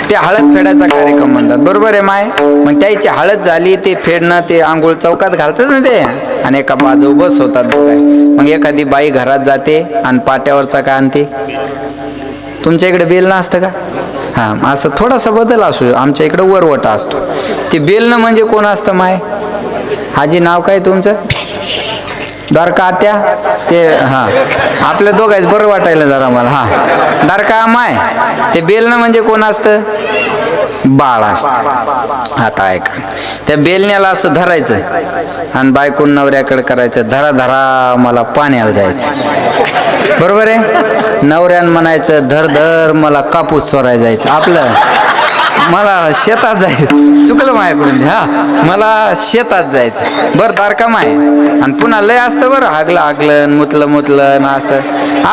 ते हळद फेडायचा कार्यक्रम म्हणतात, बरोबर आहे माय? मग त्याची हळद झाली, ते फेडणं, ते आंघोळ चौकात घालतात ना ते, आणि एका बाजू बस होतात काय. मग एखादी बाई घरात जाते आणि पाट्यावरचा काय आणते. तुमच्या इकडे बेलणं असतं का? हा, असं थोडासा बदल असू. आमच्या इकडे वरवटा असतो. ते बेलणं म्हणजे कोण असतं माय? आजी नाव काय तुमचं? द्वारका आत्या. ते हा, आपल्या दोघांच बरं वाटायला जरा मला. हा, द्वारका माय. ते बेलणं म्हणजे कोण असतं? बाळ असतं. आता ऐका, त्या बेलण्याला असं धरायचं आणि बायकोन नवऱ्याकडे करायचं, धरा धरा मला पाण्याला जायचं, बरोबर आहे? नवऱ्यानं म्हणायचं, धर धर मला कापूस चोरायला जायचं. आपलं मला शेतात जायचं, चुकलं माझ्याकडून. हा, मला शेतात जायचं. बरं द्वारका माय. आणि पुन्हा लय असतं बरं, हागलं हागलं, मुतलं मुतलं, असं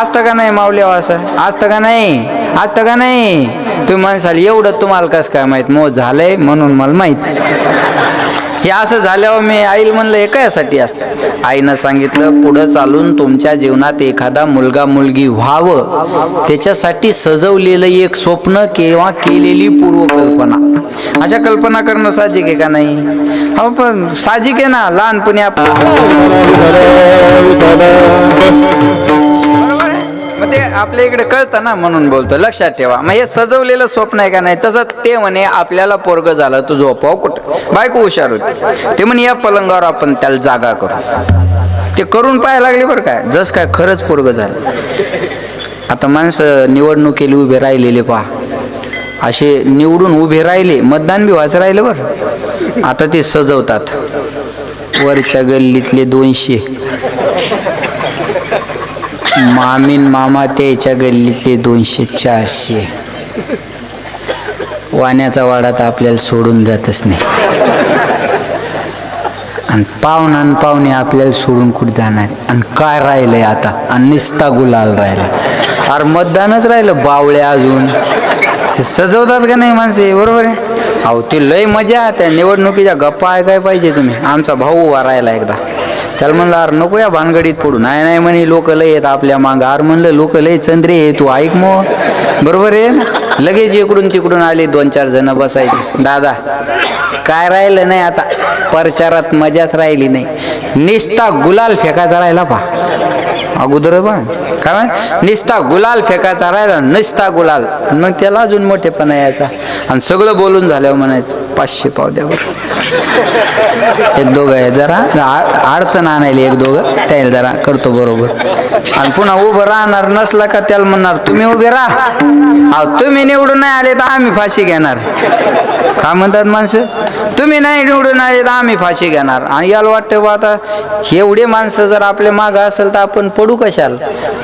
असतं का नाही माऊलीवा? असं असतं का नाही? असतं का नाही? तुम्ही म्हणसाल एवढं तुम्हाला कसं काय माहित? मग झालंय म्हणून मला माहिती. हे असं झाल्यावर मी आईला म्हणलं, हे कशासाठी असतं? आईनं सांगितलं, पुढं चालून तुमच्या जीवनात एखादा मुलगा मुलगी व्हावं, त्याच्यासाठी सजवलेलं एक स्वप्न किंवा केलेली पूर्वकल्पना. अशा कल्पना करणं साहजिक आहे का नाही? हो, पण साहजिक आहे ना. लहानपणी आपण मग ते आपल्या इकडे कळतं ना, म्हणून बोलतो. लक्षात ठेवा. मग हे सजवलेलं स्वप्न आहे का नाही? तसं ते म्हणे, आपल्याला पोरग झालं तर झोपाव कुठं? बायको हुशार होती. ते म्हणे, या पलंगावर आपण त्याला जागा करू. ते करून पाहायला लागले बरं काय, जस काय खरंच पोरग झालं. आता माणसं निवडणुकीला उभे राहिलेले पहा, असे निवडून उभे राहिले, मतदान बी व्हायचं राहिलं बरं. आता ते सजवतात, वरच्या गल्लीतले 200, मामीन मामा त्याच्या गल्लीतले 200 400. वाण्याचा वाडा तर आपल्याला सोडून जातच नाही, आणि पाहुणे आपल्याला सोडून कुठे जाणार? आणि काय राहिलंय आता? आणि निस्ता गुलाल राहिला. अरे मतदानच राहिलं, बावळ्या अजून. सजवतात का नाही माणसे? बरोबर आहे. अहो, ती लय मजा. त्या निवडणुकीच्या गप्पा ऐकाय पाहिजे तुम्ही. आमचा भाऊ उभा राहिला एकदा, त्याला म्हणलं, अरे नको या भानगडीत पडू. नाही नाही म्हणे, लोक लय येत आपल्या मागं. अरे म्हणलं, लोक लय चंद्रे आहे, तू ऐक मग, बरोबर आहे. लगेच इकडून तिकडून आले 2-4 जण बसायचे. दादा काय राहिलं नाही आता, प्रचारात मजाच राहिली नाही, निस्ता गुलाल फेकायचा राहिला पा. अगोदर बा काय निस्ता गुलाल फेकायचा राहिला, निस्ता गुलाल. मग त्याला अजून मोठेपणा यायचा. आणि सगळं बोलून झाल्यावर म्हणायचं, 500 पाव द्यावर. एक दोघं आहे, जरा अडचण आणायला एक दोघं, त्याला जरा करतो बरोबर. आणि पुन्हा उभं राहणार नसला का त्याला म्हणणार, तुम्ही उभे राहा. तुम्ही निवडून नाही आले तर आम्ही फाशी घेणार. काय म्हणतात माणसं? तुम्ही नाही निवडून आले तर आम्ही फाशी घेणार. आणि याला वाटतं बा, आता एवढे माणसं जर आपल्या मागं असेल तर आपण पडू कशाल?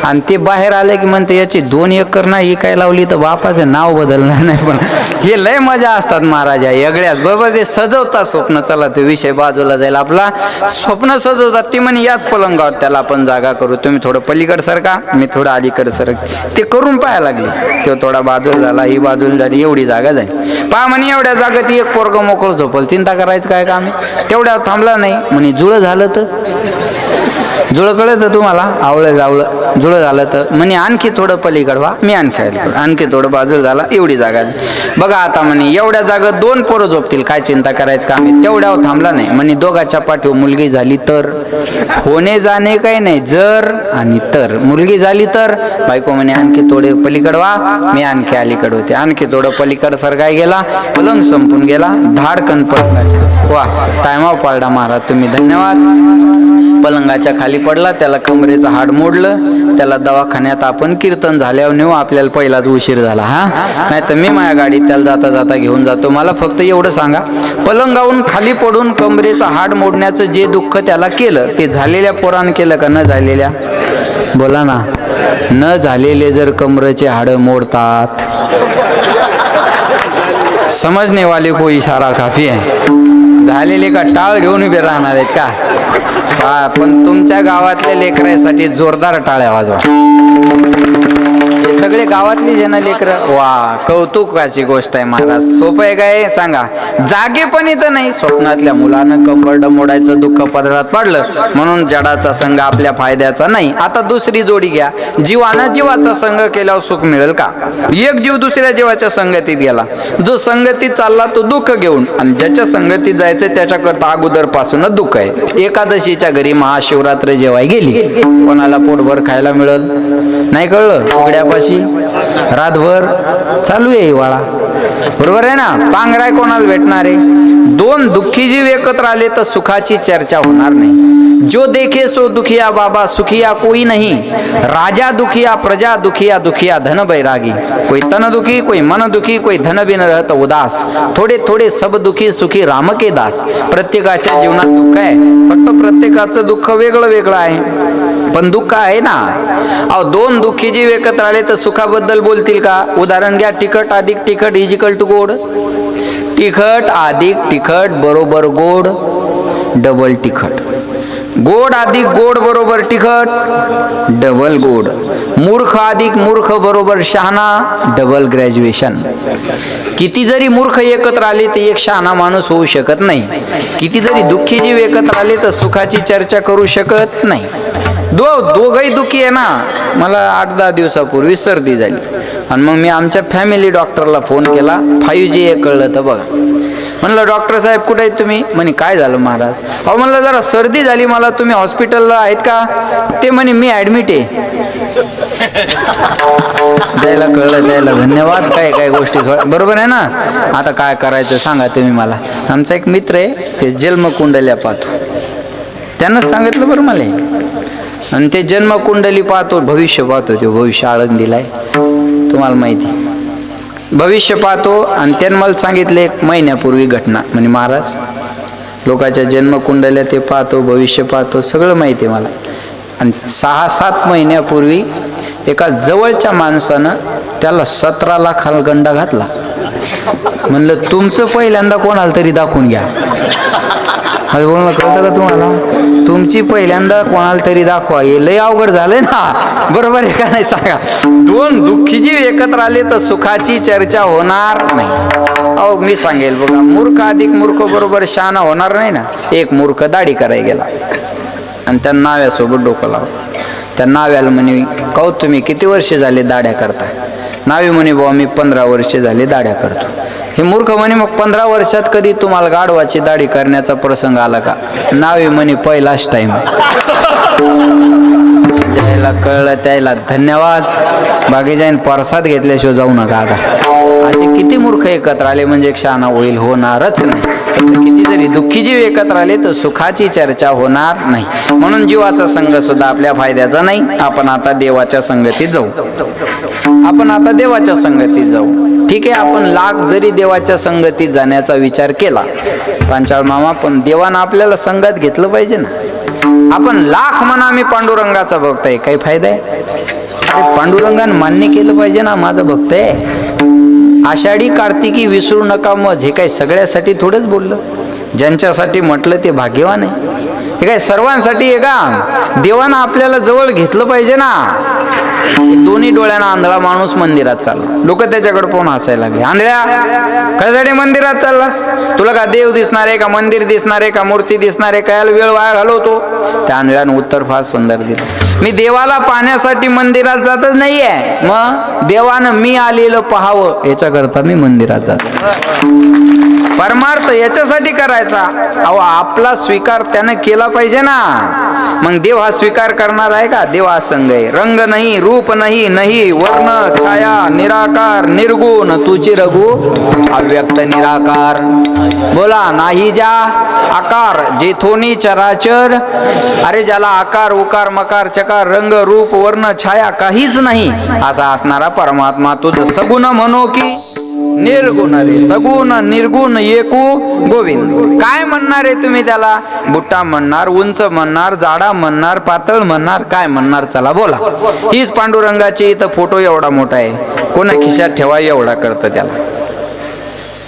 आणि ते बाहेर आले की म्हणते, याची 2 एकर नाही काय लावली तर बापाचं नाव बदलणार नाही. पण हे लय मजा असतात महाराजा वेगळ्याच. बरोबर, ते सजवतात स्वप्न. चला ते विषय बाजूला जाईल आपला. स्वप्न सजवतात. ती म्हणे, याच पलंगावर त्याला आपण जागा करू. तुम्ही थोडं पलीकड सरका, मी थोडं अलीकड सरक. ते करून पाहायला लागले. तो थोडा बाजूला झाला, ही बाजूला झाली, एवढी जागा झाली. पहा म्हणे, एवढ्या जागेत एक पोरग मोकळ झोपल, चिंता करायचं काय काम? तेवढ्या थांबला नाही म्हणे, जुळं झालं तर? जुळं कळतं तुम्हाला? आवळं जावळं जुळं झालं तर म्हणे, आणखी थोडं पलीकड व्हा, मी आणखी थोडं बाजूला झाला, एवढी जागा. बघा आता म्हणे, एवढ्या जागा 2 पोरं झोपतील, काय चिंता करायचं काम? तेवढ्यावर थांबला नाही म्हणे, दोघाच्या पाठीवर मुलगी झाली तर? होणे जाणे काही नाही, जर आणि तर. मुलगी झाली तर बायको म्हणे, आणखी थोडे पलीकड व्हा, मी आणखी अलीकड होते. आणखी थोडं पलीकड सरकाय गेला, पलंग संपून गेला, धाडकन पलंगाच्या. वा, टायमाव पाळला महाराज तुम्ही, धन्यवाद. पलंगाच्या खाली पडला, त्याला कमरेचं हाड मोडलं, त्याला दवाखान्यात आपण कीर्तन झाल्यावर नेऊ. आपल्याला पहिलाच उशीर झाला. हा, नाही तर मी माझ्या गाडीत त्याला जाता जाता घेऊन जातो. मला फक्त एवढं सांगा, पलंगावरून खाली पडून कमरेचं हाड मोडण्याचं जे दुःख त्याला केलं, ते झालेल्या पोरानं केलं का न झालेल्या? बोला ना. न झालेले जर कमरेचे हाड मोडतात, समजने वाले को इशारा काफी आहे. झालेले का टाळ घेऊन उभे राहणार आहेत का? पण तुमच्या गावातल्या लेकरांसाठी जोरदार टाळ्या वाजवा. सगळे गावातली जन लेकर, वा कौतुकाची गोष्ट आहे महाराज. सोपं आहे काय सांगा. जागे पण इथं नाही. स्वप्नातल्या मुलानं कंबरड मोडायचं दुःख पदरात पडलं म्हणून जडाचा संघ आपल्या फायद्याचा नाही. आता दुसरी जोडी घ्या. जीवानं जीवाचा संघ केल्यावर सुख मिळेल का? एक जीव दुसऱ्या जीवाच्या संगतीत गेला, जो संगतीत चालला तो दुःख घेऊन, आणि ज्याच्या संगतीत जायचं त्याच्याकरता अगोदर पासूनच दुःख आहे. एकादशीच्या घरी महाशिवरात्र जेवाय गेली, कोणाला पोटभर खायला मिळेल नाही कळलं. उघड्यापाशी रातभर चालू आहे हिवाळा, बरोबर आहे ना. पांघराय कोणाला भेटणार आहे? दोन दुःखी जीव एकत्र आले तर सुखाची चर्चा होणार नाही. जो देखे सो दुखिया बाबा, सुखिया कोई नहीं. राजा दुखिया, प्रजा दुखिया, दुखिया धन बैरागी. कोई तन दुखी, कोई मन दुखी, कोई धन बिन रहत उदास. थोडे थोडे सब दुखी, सुखी राम के दास. प्रत्येकाच्या जीवनात दुःख आहे, फक्त प्रत्येकाचं दुःख वेगळं वेगळं आहे, पण दुःख आहे ना. अहो दोन दुःखी जीव एकत्र आले तर सुखाबद्दल बोलतील का? उदाहरण घ्या. तिखट अधिक तिखट इजिकल टू गोड. तिखट अधिक तिखट बरोबर गोड डबल तिखट. गोड अधिक गोड बरोबर तिखट डबल गोड. मूर्ख अधिक मूर्ख बरोबर शहाणा डबल ग्रॅज्युएशन. किती जरी मूर्ख एकत्र आले तर एक शहाणा माणूस होऊ शकत नाही. किती जरी दुःखी जीव एकत्र आले तर सुखाची चर्चा करू शकत नाही. दोघही दुःखी आहे ना. मला 8-10 दिवसापूर्वी सर्दी झाली आणि मग मी आमच्या फॅमिली डॉक्टरला फोन केला. 5G कळलं तर बघा. म्हणलं डॉक्टर साहेब कुठे आहेत तुम्ही? म्हणे काय झालं महाराज? अहो म्हणलं जरा सर्दी झाली मला, तुम्ही हॉस्पिटलला आहेत का? ते म्हणे मी ॲडमिट आहे. द्यायला कळलं, द्यायला धन्यवाद. काय काय गोष्टी बरोबर आहे ना. आता काय करायचं सांगा तुम्ही मला. आमचा एक मित्र आहे, ते जन्मकुंडल्या पाहतो, त्यानंच सांगितलं बरं मला. आणि ते जन्मकुंडली पाहतो, भविष्य पाहतो. ते भविष्य आळंदीला आहे, तुम्हाला माहिती. भविष्य पाहतो आणि त्यानं मला सांगितलं 1 महिन्यापूर्वी घटना. म्हणे महाराज लोकांच्या जन्मकुंडल्या ते पाहतो, भविष्य पाहतो, सगळं माहिती आहे मला. आणि 6-7 महिन्यापूर्वी एका जवळच्या माणसानं त्याला 17 लाख गंडा घातला. म्हणलं तुमचं पहिल्यांदा कोणाला तरी दाखवून घ्या. बोलणं कळतं का तुम्हाला? तुमची पहिल्यांदा कोणाला तरी दाखवा. हे लय अवघड झालंय ना, बरोबर आहे का नाही सांगा. दोन दुःखी जीव एकत्र आले तर सुखाची चर्चा होणार नाही. अहो मी सांगेल बघा, मूर्ख अधिक मूर्ख बरोबर शहाणा होणार नाही ना. एक मूर्ख दाढी करायला गेला आणि त्या नाव्यासोबत डोकं लावलं. त्या नाव्याला म्हणे कहो तुम्ही किती वर्ष झाले दाढ्या करता? नावी म्हणे बुवा मी 15 वर्षे झाले दाढ्या करतो. हे मूर्ख म्हणे मग 15 वर्षात कधी तुम्हाला गाढवाची दाढी करण्याचा प्रसंग आला का? नावी म्हणे पहिलाच टाइम. ज्याला कळलं त्याला धन्यवाद. बाकी जाईन प्रसाद घेतल्याशिवाय जाऊ नका. आता असे किती मूर्ख एकत्र आले म्हणजे एक शहाणा होईल? होणारच नाही. किती जरी दुःखी जीव एकत्र आले तर सुखाची चर्चा होणार नाही. म्हणून जीवाचा संघ सुद्धा आपल्या फायद्याचा नाही. आपण आता देवाच्या संगतीत जाऊ. आपण आता देवाच्या संगतीत जाऊ. ठीक आहे, आपण लाख जरी देवाच्या संगतीत जाण्याचा विचार केला पांचाळ मामा, पण देवानं आपल्याला संगत घेतलं पाहिजे ना. आपण लाख म्हणा मी पांडुरंगाचा भक्त आहे, काही फायदा आहे? अरे पांडुरंगानं मान्य केलं पाहिजे ना माझा भक्त आहे. आषाढी कार्तिकी विसरू नका मज, हे काय सगळ्यासाठी थोडंच बोललं. ज्यांच्यासाठी म्हटलं ते भाग्यवान आहे. हे काय सर्वांसाठी आहे का? देवानं आपल्याला जवळ घेतलं पाहिजे ना. दोन्ही डोळ्यानं आंधळा माणूस मंदिरात चालला. लोक त्याच्याकडे पाहून हसायला लागले. आंधळ्या कशासाठी मंदिरात चाललास? तुला का देव दिसणार आहे का? मंदिर दिसणार आहे का? मूर्ती दिसणार आहे का? वेळ वाया घालवतो. त्या आंधळ्यानं उत्तर फार सुंदर दिलं. मी देवाला पाहण्यासाठी मंदिरात जातच नाहीये. मग देवानं मी आलेलं पाहावं याच्याकरता मी मंदिरात जातो. परमार्थ याच्यासाठी करायचा. अहो आपला स्वीकार त्यानं केला पाहिजे ना. मग देव हा स्वीकार करणार आहे का? देव हा संग आहे. रंग नाही, रूप नाही, नाही वर्ण छाया, निराकार निर्गुण तुझी रघु अव्यक्त निराकार. बोला नाही ज्या आकार जेथोनी चराचर. अरे ज्याला आकार उकार मकार चकार रंग रूप वर्ण छाया काहीच नाही असा असणारा परमात्मा तुझं सगुण म्हणो की निर्गुण रे? सगुण निर्गुण एकू गोविंद. काय म्हणणार आहे तुम्ही त्याला? बुट्टा म्हणणार, उंच म्हणणार, जाडा म्हणणार, पातळ म्हणणार, काय म्हणणार? चला बोला. हीच पांडुरंगाची इथं फोटो एवढा मोठा आहे, कोणा खिशात ठेवा एवढा करतं त्याला.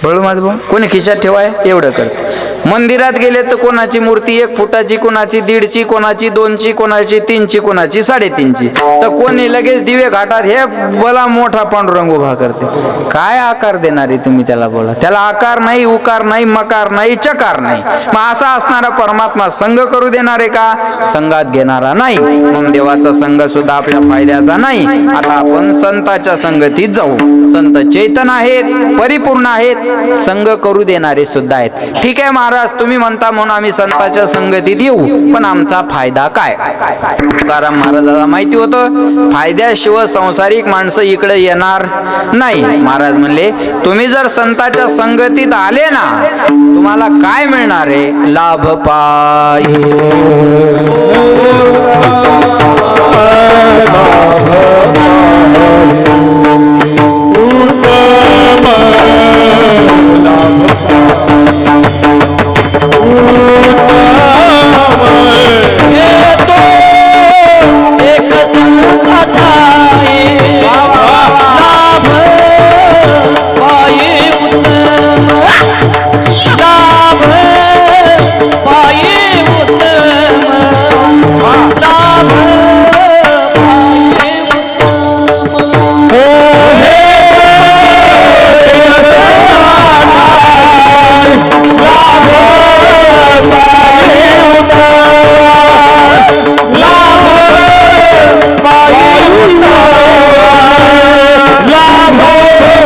बरोबर माझं भाऊ, कोणी खिशात ठेवाय एवढं करतं. मंदिरात गेले तर कोणाची मूर्ती 1 फुटाची, कोणाची 1.5ची, कोणाची 2ची, कोणाची 3ची, कोणाची 3.5ची. तर कोणी लगेच दिवे घाटात हे बोला मोठा पांडुरंग उभा करते. काय आकार देणारे तुम्ही त्याला बोला? त्याला आकार नाही, उकार नाही, मकार नाही, चकार नाही. मग असा असणारा परमात्मा संग करू देणारे का? संघात घेणारा नाही. मग देवाचा संघ सुद्धा आपल्या फायद्याचा नाही. आता आपण संताच्या संगतीत जाऊ. संत चैतन्य आहेत, परिपूर्ण आहेत, संघ करू देणारे सुद्धा आहेत. ठीक आहे महाराज, तुम्ही म्हणता म्हणून आम्ही संताच्या संगतीत येऊ, पण आमचा फायदा काय? तुकाराम महाराजाला माहिती होतं फायद्याशिवाय संसारिक माणसं इकडे येणार नाही. महाराज म्हणले तुम्ही जर संताच्या संगतीत आले ना, तुम्हाला काय मिळणार आहे? लाभ पायी एक संकट आहे, लाभ पायी उत्तम, लाभ पायी उत्तम, लाभ पायी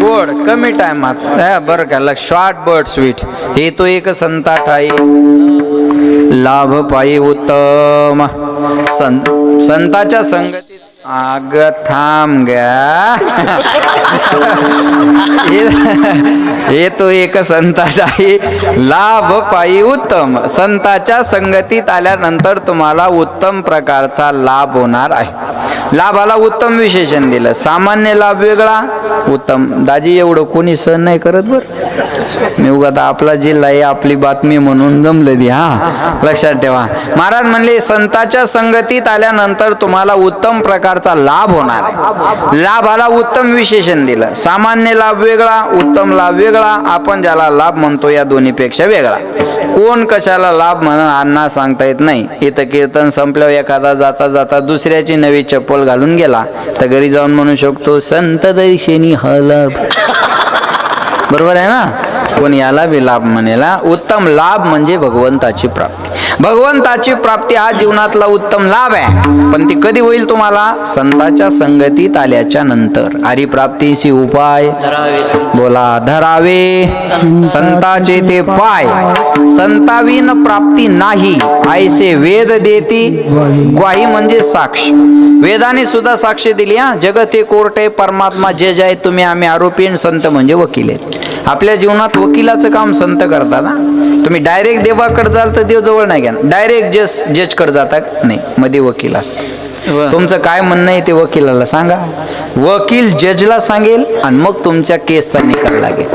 गोड कमी टाइमात बरं का, शॉर्ट बट स्वीट. हे तो एक संताट आहे. लाभ पायी उत्तम. संताच्या संगतीत आग थांब घ्या. हे तो एक संताट आहे. लाभ पायी उत्तम. संताच्या संगतीत आल्यानंतर तुम्हाला उत्तम प्रकारचा लाभ होणार आहे. लाभाला उत्तम विशेषण दिलं. सामान्य लाभ वेगळा, उत्तम. दाजी एवढं कोणी सहन नाही करत बरं. मी उगा आपला जिल्हा आहे, आपली बातमी म्हणून जमलं दी. लक्षात ठेवा. महाराज म्हणले संताच्या संगतीत आल्यानंतर तुम्हाला उत्तम प्रकारचा लाभ होणार आहे. लाभाला उत्तम विशेषण दिलं. सामान्य लाभ वेगळा, उत्तम लाभ वेगळा. आपण ज्याला लाभ म्हणतो या दोन्हीपेक्षा वेगळा. कोण कशाला लाभ म्हणून अण्णा सांगता येत नाही. इथं कीर्तन संपल्यावर एखादा जाता जाता दुसऱ्याची नवी चप्पल घालून गेला तर घरी जाऊन म्हणू शकतो संत दर्शनी हा लाभ. बरोबर आहे ना? कोण याला बी लाभ म्हणेला. उत्तम लाभ म्हणजे भगवंताची प्राप्ती. भगवंताची प्राप्ती हा जीवनातला उत्तम लाभ आहे. पण ती कधी होईल तुम्हाला? संताच्या संगतीत आल्याच्या नंतर. हरिप्राप्तीशी उपाय बोला धरावे संताचे ते पाय. संताविन प्राप्ती नाही ऐसे वेद देती ग्वाही म्हणजे साक्ष. वेदाने सुद्धा साक्ष दिली. जगत हे कोर्ट आहे, परमात्मा जज आहे, तुम्ही आम्ही आरोपी, संत म्हणजे वकील आहेत. आपल्या जीवनात वकिलाचं काम संत करतात. तुम्ही डायरेक्ट देवाकडे जाल तर देव जवळ नाही घ्या. डायरेक्ट जजकडे जातात नाही, मध्ये वकील असतो. तुमचं काय म्हणणं आहे ते वकिलाला सांगा. वकील जजला सांगेल आणि मग तुमच्या केसचा निकाल लागेल.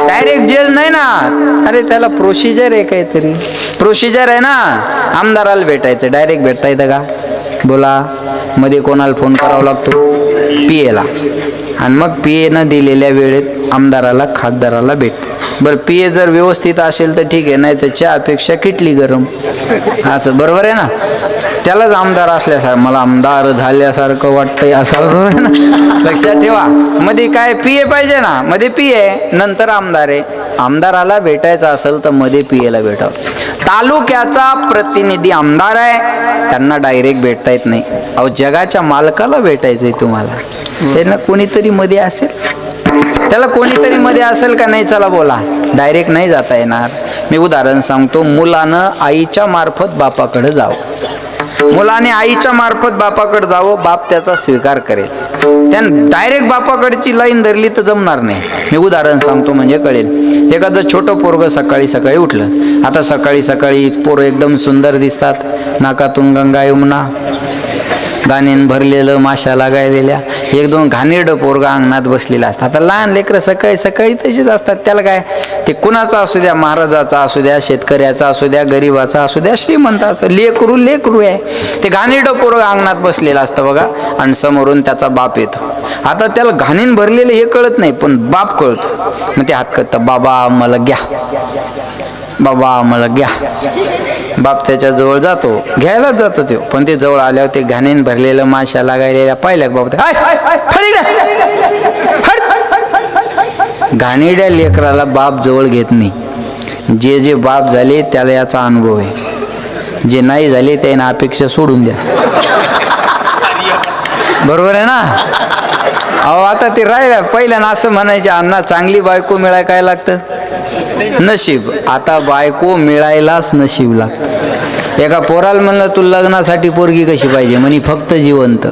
डायरेक्ट जज नाही ना. अरे त्याला प्रोसिजर आहे, काहीतरी प्रोसिजर आहे ना. आमदाराला भेटायचं डायरेक्ट भेटता येतं का? बोला. मध्ये कोणाला फोन करावा लागतो? PA ला. आणि मग PA न दिलेल्या वेळेत आमदाराला खासदाराला भेट. बरं PA जर व्यवस्थित असेल तर ठीक आहे, नाही तर चहापेक्षा किटली गरम. असं बरोबर आहे ना? त्यालाच आमदार असल्यासारखं, मला आमदार झाल्यासारखं वाटतंय असं, बरोबर ना? लक्षात ठेवा. मध्ये काय PA पाहिजे ना. मध्ये PA नंतर आमदार आहे. आमदाराला भेटायचं असेल तर मध्ये PA ला भेटावं. तालुक्याचा प्रतिनिधी आमदार आहे, त्यांना डायरेक्ट भेटता येत नाही. अहो जगाच्या मालकाला भेटायचंय तुम्हाला, त्यांना कोणीतरी मध्ये असेल. त्याला कोणीतरी मध्ये असेल का नाही? चला बोला. डायरेक्ट नाही जाता येणार. मी उदाहरण सांगतो. मुलानं आईच्या मार्फत बापाकडे जावं. मुलाने आईच्या मार्फत बापाकडे जावं. बाप त्याचा स्वीकार करेल. त्यानं डायरेक्ट बापाकडची लाईन धरली तर जमणार नाही. मी उदाहरण सांगतो म्हणजे कळेल. एखादं छोटं पोरग सकाळी सकाळी उठलं. आता सकाळी सकाळी पोरं एकदम सुंदर दिसतात. नाकातून गंगा यमुना, गाणीन भरलेलं, माशा लागायलेल्या. एक दोन घाणेरडं पोरगा अंगणात बसलेला असतात. आता लहान लेकरं सकाळी सकाळी तशीच असतात. त्याला काय ते कुणाचा असू द्या, महाराजाचा असू द्या, शेतकऱ्याचा असू द्या, गरीबाचा असू द्या, श्रीमंताचा, लेकरू लेकरू आहे. ते घाणेरडं पोरं अंगणात बसलेलं असतं बघा, आणि समोरून त्याचा बाप येतो. आता त्याला घाणीन भरलेलं हे कळत नाही, पण बाप कळतो. मग ते हात करतं, बाबा मला घ्या, बाबा मला घ्या. बाप त्याच्या जवळ जातो, घ्यायलाच जातो तो. पण ते जवळ आल्यावर ते घाणीन भरलेलं माशा लागायला पाहिल्या बाप, घाणेरड्या लेकराला बाप जवळ घेत नाही. जे जे बाप झाले त्याला याचा अनुभव आहे. जे नाही झाले त्यांना अपेक्षा सोडून द्या. बरोबर आहे ना? अहो आता ते राहिलं पहिल्यानं असं म्हणायचे, अण्णा चांगली बायको मिळाय काय लागतं? नशीब. आता बायको मिळायलाच नशीब लागतं. एका पोराला म्हणलं तू लग्नासाठी पोरगी कशी पाहिजे, म्हणे फक्त जिवंत.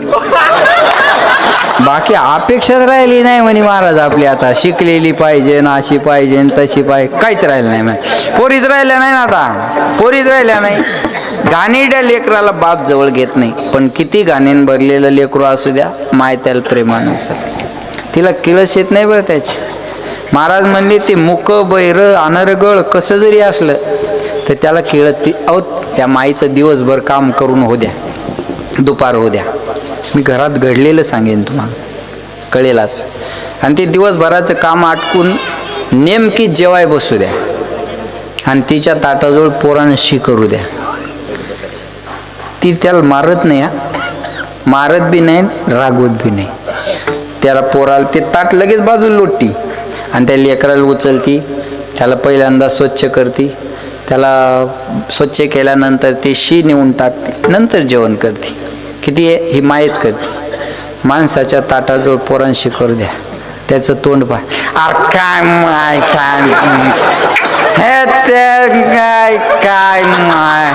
बाकी अपेक्षाच राहिली नाही म्हणे महाराज आपली. आता शिकलेली पाहिजे ना, अशी पाहिजे तशी पाहिजे, काहीच राहिलं नाही म्हणे. पोरीच राहिल्या नाही ना, आता पोरीच राहिल्या नाही. घाणेरड्या लेकराला बाप जवळ घेत नाही. पण किती घाणेन भरलेलं लेकरू असू द्या, माय त्याला प्रेमानं असत. तिला किळस येत नाही बरं त्याची. महाराज म्हणले ते मुक बैर अनरगळ कसं जरी असलं तर त्याला किळत ती. अहो त्या माईचं दिवसभर काम करून हो द्या, दुपार हो द्या. मी घरात घडलेलं सांगेन तुम्हाला, कळेलच. आणि ते दिवसभराचं काम आटकून नेमकी जेवाय बसू द्या, आणि तिच्या ताटाजवळ पोरानं शी करू द्या. ती त्याला मारत नाही, मारत बी नाही, रागवत बी नाही. त्याला पोराला ते ताट लगेच बाजूला लोटती, आणि त्या लेकराला उचलती, त्याला पहिल्यांदा स्वच्छ करती. त्याला स्वच्छ केल्यानंतर ते शी नेऊन टाकते, नंतर जेवण करते. किती आहे ही मायच करते. माणसाच्या ताटाजवळ पोरांशी करू द्या, त्याचं तोंड पहा. अरे काय माय, काय हे ते काय काय माय,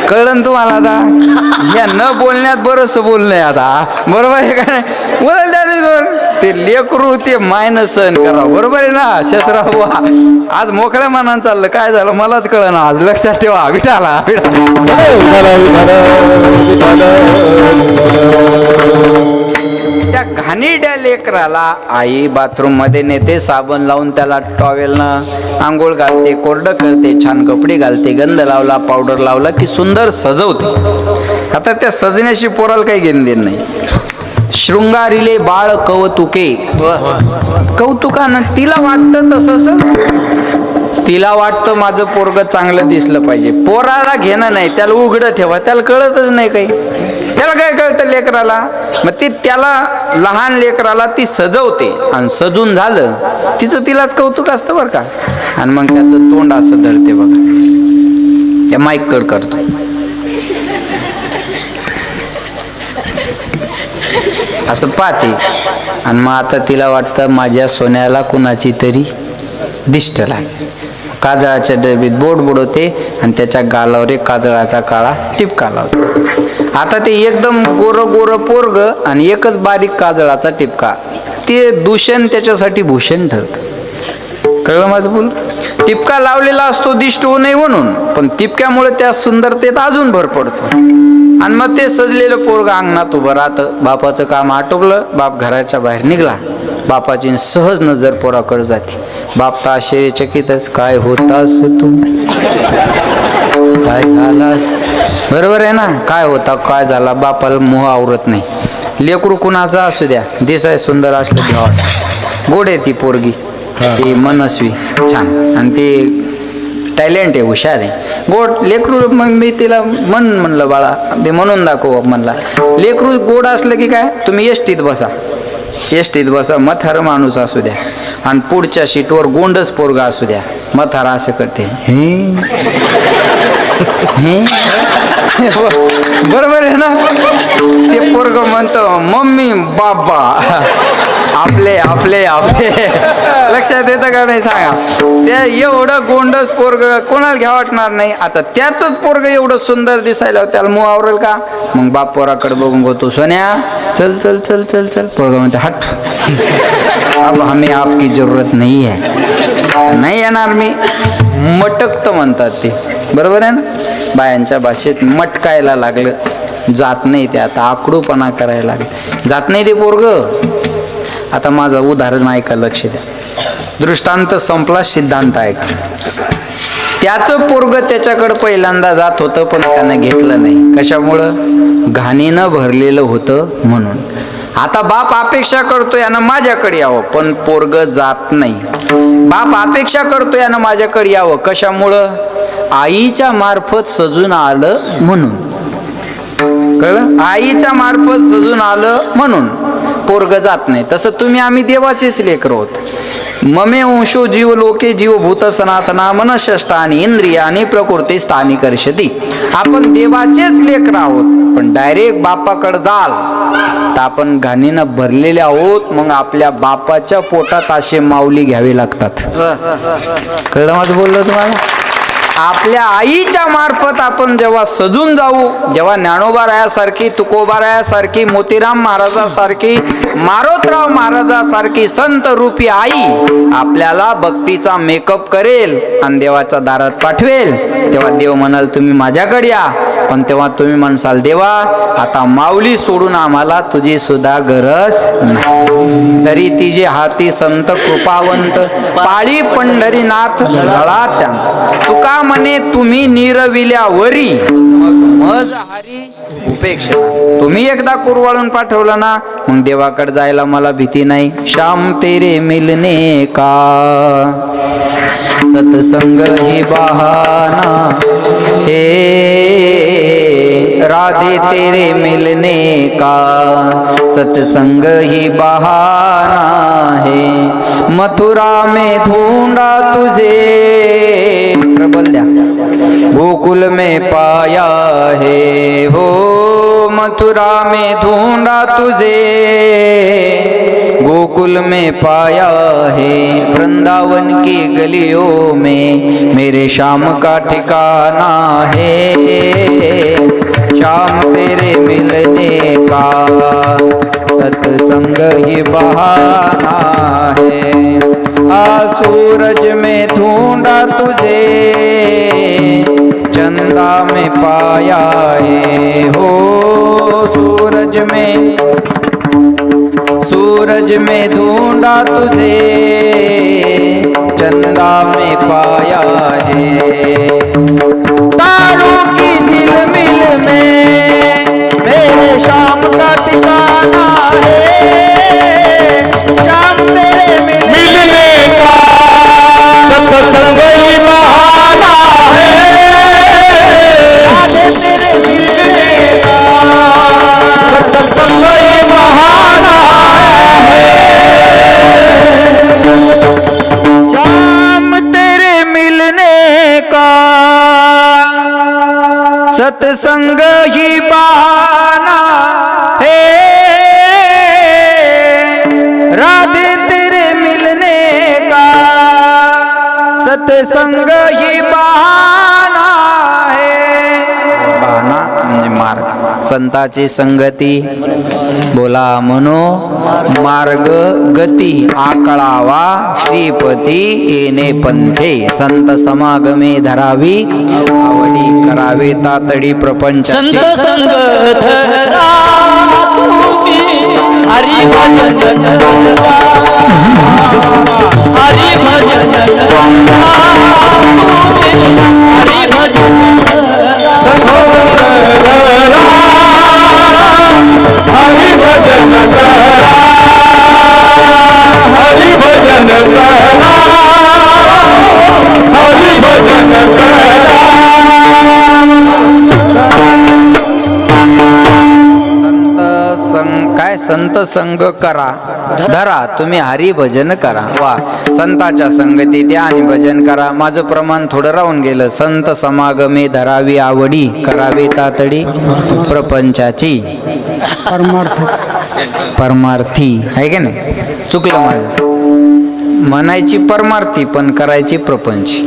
कळलं तुम्हाला? आता या न बोलण्यात बरंच बोलणं आता, बरोबर आहे का नाही? बोल ते लेकरू ते मायनं सहन करावं, बरोबर आहे ना शस्त्राव? आज मोकळ्या मनानं चाललं, काय झालं मलाच कळलं. आज लक्षात ठेवा, विठाला त्या घाणेरड्या लेकराला आई बाथरूम मध्ये नेते, साबण लावून त्याला टॉवेलनं आंघोळ घालते, कोरडं करते, छान कपडे घालते, गंध लावला, पावडर लावला की सुंदर सजवते. आता त्या सजण्याशी पोराला काही घेणं देणं नाही. शृंगारिले बाळ कौतुके, कौतुकानं तिला वाटतं तसं, तिला वाटतं माझं पोरग चांगलं दिसलं पाहिजे. पोराला घेणं नाही, त्याला उघडं ठेवा, त्याला कळतच नाही काही. त्याला काय कळतं लेकराला? मग ती त्याला लहान लेकराला ती सजवते, आणि सजून झालं तिचं तिलाच कौतुक असतं बरं का. आणि मग त्याचं तोंड असं धरते बघा, या माईक कड करतो. असं पाहते, आणि मग आता तिला वाटतं माझ्या सोन्याला कुणाची तरी दिष्ट लागली. काजळाच्या डबीत बोट बुडवते, आणि त्याच्या गालावर एक काजळाचा काळा टिपका लावते. आता ते एकदम गोरं गोरं पोरग आणि एकच बारीक काजळाचा टिपका, ते दूषण त्याच्यासाठी भूषण ठरतं. कळलं माझं बोल? टिपका लावलेला असतो दिष्ट होऊ नये म्हणून, पण टिपक्यामुळे त्या सुंदरतेत अजून भर पडतो. आणि मग ते सजलेलं पोरग अंगणात उभं राहतं. बापाचं काम आटोपलं, बाप घराच्या बाहेर निघला, बापाची सहज नजर पोराकडे जाते. बाप तर आश्चर्यचकितच, काय होतास तू, काय झालास? बरोबर आहे ना, काय होता काय झाला, बापाला मोह आवरत नाही. लेकरू कुणाचा असू द्या, दिसाय सुंदर असलं घ्यावा. गोड आहे ती पोरगी, ती मनस्वी छान, आणि ती टॅलेंट आहे, हुशार आहे, गोड लेकरू. मग मी तिला म्हणलं बाळा ते म्हणून दाखव म्हणला. लेकरू गोड असलं की काय, तुम्ही एसटीत बसा, एसटीत बसा, म्हातारं माणूस असू द्या, आणि पुढच्या सीटवर गोंडच पोरगा असू द्या, म्हातारा असं करते, बरोबर आहे ना? ते पोरग म्हणतो मम्मी बाबा आपले आपले आपले. लक्षात येतं का नाही सांगा? त्या एवढं गोंडस पोरग कोणाला घ्या वाटणार नाही. आता त्याच पोरग एवढं सुंदर दिसायला त्याला मोह आवरेल का? मग बाप पोराकडे बघून बोलतो, सोन्या चल चल चल चल चल. पोरग म्हणते हट, अब हमें आपकी जरूरत नाही है, नाही येणार मी. मटकत म्हणतात ते, बरोबर आहे ना? बायांच्या भाषेत मटकायला लागलं, जात नाही ते, आता आकडूपणा करायला लागलं, जात नाही ते पोरग. आता माझं उदाहरण ऐका, लक्ष द्या. दृष्टांत संपला, सिद्धांत ऐका. त्याचं पोरग त्याच्याकडे पहिल्यांदा जात होतं, पण त्यानं घेतलं नाही. कशामुळं? घाणीनं भरलेलं होतं म्हणून. आता बाप अपेक्षा करतो यानं माझ्याकडे यावं, पण पोरग जात नाही. बाप अपेक्षा करतो यानं माझ्याकडे यावं, कशामुळं? आईच्या मार्फत सजून आलं म्हणून. कळलं? आईच्या मार्फत सजून आलं म्हणून पोरग जात नाही. तसं तुम्ही आम्ही देवाचेच लेकर आहोत. ममे वंशो जीव लोके जीवभूत सनातना मनशष्टानी इंद्रियानी प्रकृती स्थानी करशती. आपण देवाचेच लेकर आहोत, पण डायरेक्ट बापाकडे जाल तर आपण घाणीनं भरलेले आहोत. मग आपल्या बापाच्या पोटात असे माऊली घ्यावे लागतात. कळलं माझं बोललो तुम्हाला? आपल्या आईच्या मार्फत आपण जेव्हा सजून जाऊ, जेव्हा ज्ञानोबा रायासारखी, तुकोबा रायासारखी, मोतीराम महाराजासारखी, मारोतराव महाराजासारखी संत रूपी आई आपल्याला भक्तीचा मेकअप करेल आणि देवाच्या दारात पाठवेल, तेव्हा देव म्हणाल तुम्ही माझ्याकडे या. पण तेव्हा तुम्ही म्हणसाल देवा आता माऊली सोडून आम्हाला तुझी सुद्धा गरज नाही. तरी तिचे हाती संत कृपावंत, पाळी पंढरीनाथ गळा त्यांचा. तुका म्हणे तुम्ही निरविल्यावरी मग मज हरी उपेक्षा. तुम्ही एकदा कुरवाळून पाठवलं ना, मग देवाकडे जायला मला भीती नाही. श्याम तेरे मिलने का सत्संग ही बहाना हे, राधे तेरे मिलने का सत्संग ही बहाना है. मथुरा में ढूंढा तुझे, प्रबल द्या, गोकुल में पाया है हो. मथुरा में ढूंढा तुझे, गोकुल में पाया है. वृंदावन की गलियों में मेरे श्याम का ठिकाना है. श्याम तेरे मिलने का सत्संग ही बहाना है. आ सूरज में ढूंढा तुझे, चंदा में पाया है हो. सूरज में ढूंढा तुझे, चंदा में पाया है. तारों की झिलमिल में मेरे श्याम का ठिकाना है. श्याम तेरे मिलने का सत्संग ही बहाना है. तेरे मिलने का सत्संग ही बहाना श्याम तेरे मिलने का सत्संग ही बहाना है. राधे तेरे मिलने का सत्संग ही बहाना है. बहाना म्हणजे मार्ग. संताची संगती बोला मनो मार्ग गती आकळावा श्रीपती येणे पंथे. संत समागमे धरावी आवडी करावे तातडी प्रपंचाची. संत संग धरा तुम्ही हरी भजन करा, हरी भजन करा तुम्ही, हरी भजन हरि भजन करा, हरि भजन करा, हरि भजन करा. संत संग करा धरा तुम्ही हरी भजन करा. वा, संताच्या संगतीत या आणि भजन करा. माझं प्रमाण थोडं राहून गेलं. संत समागमे धरावी आवडी करावी तातडी प्रपंचाची. परमार्थी आहे की नाही? चुकलं माझं. म्हणायची परमार्थी पण करायची प्रपंची.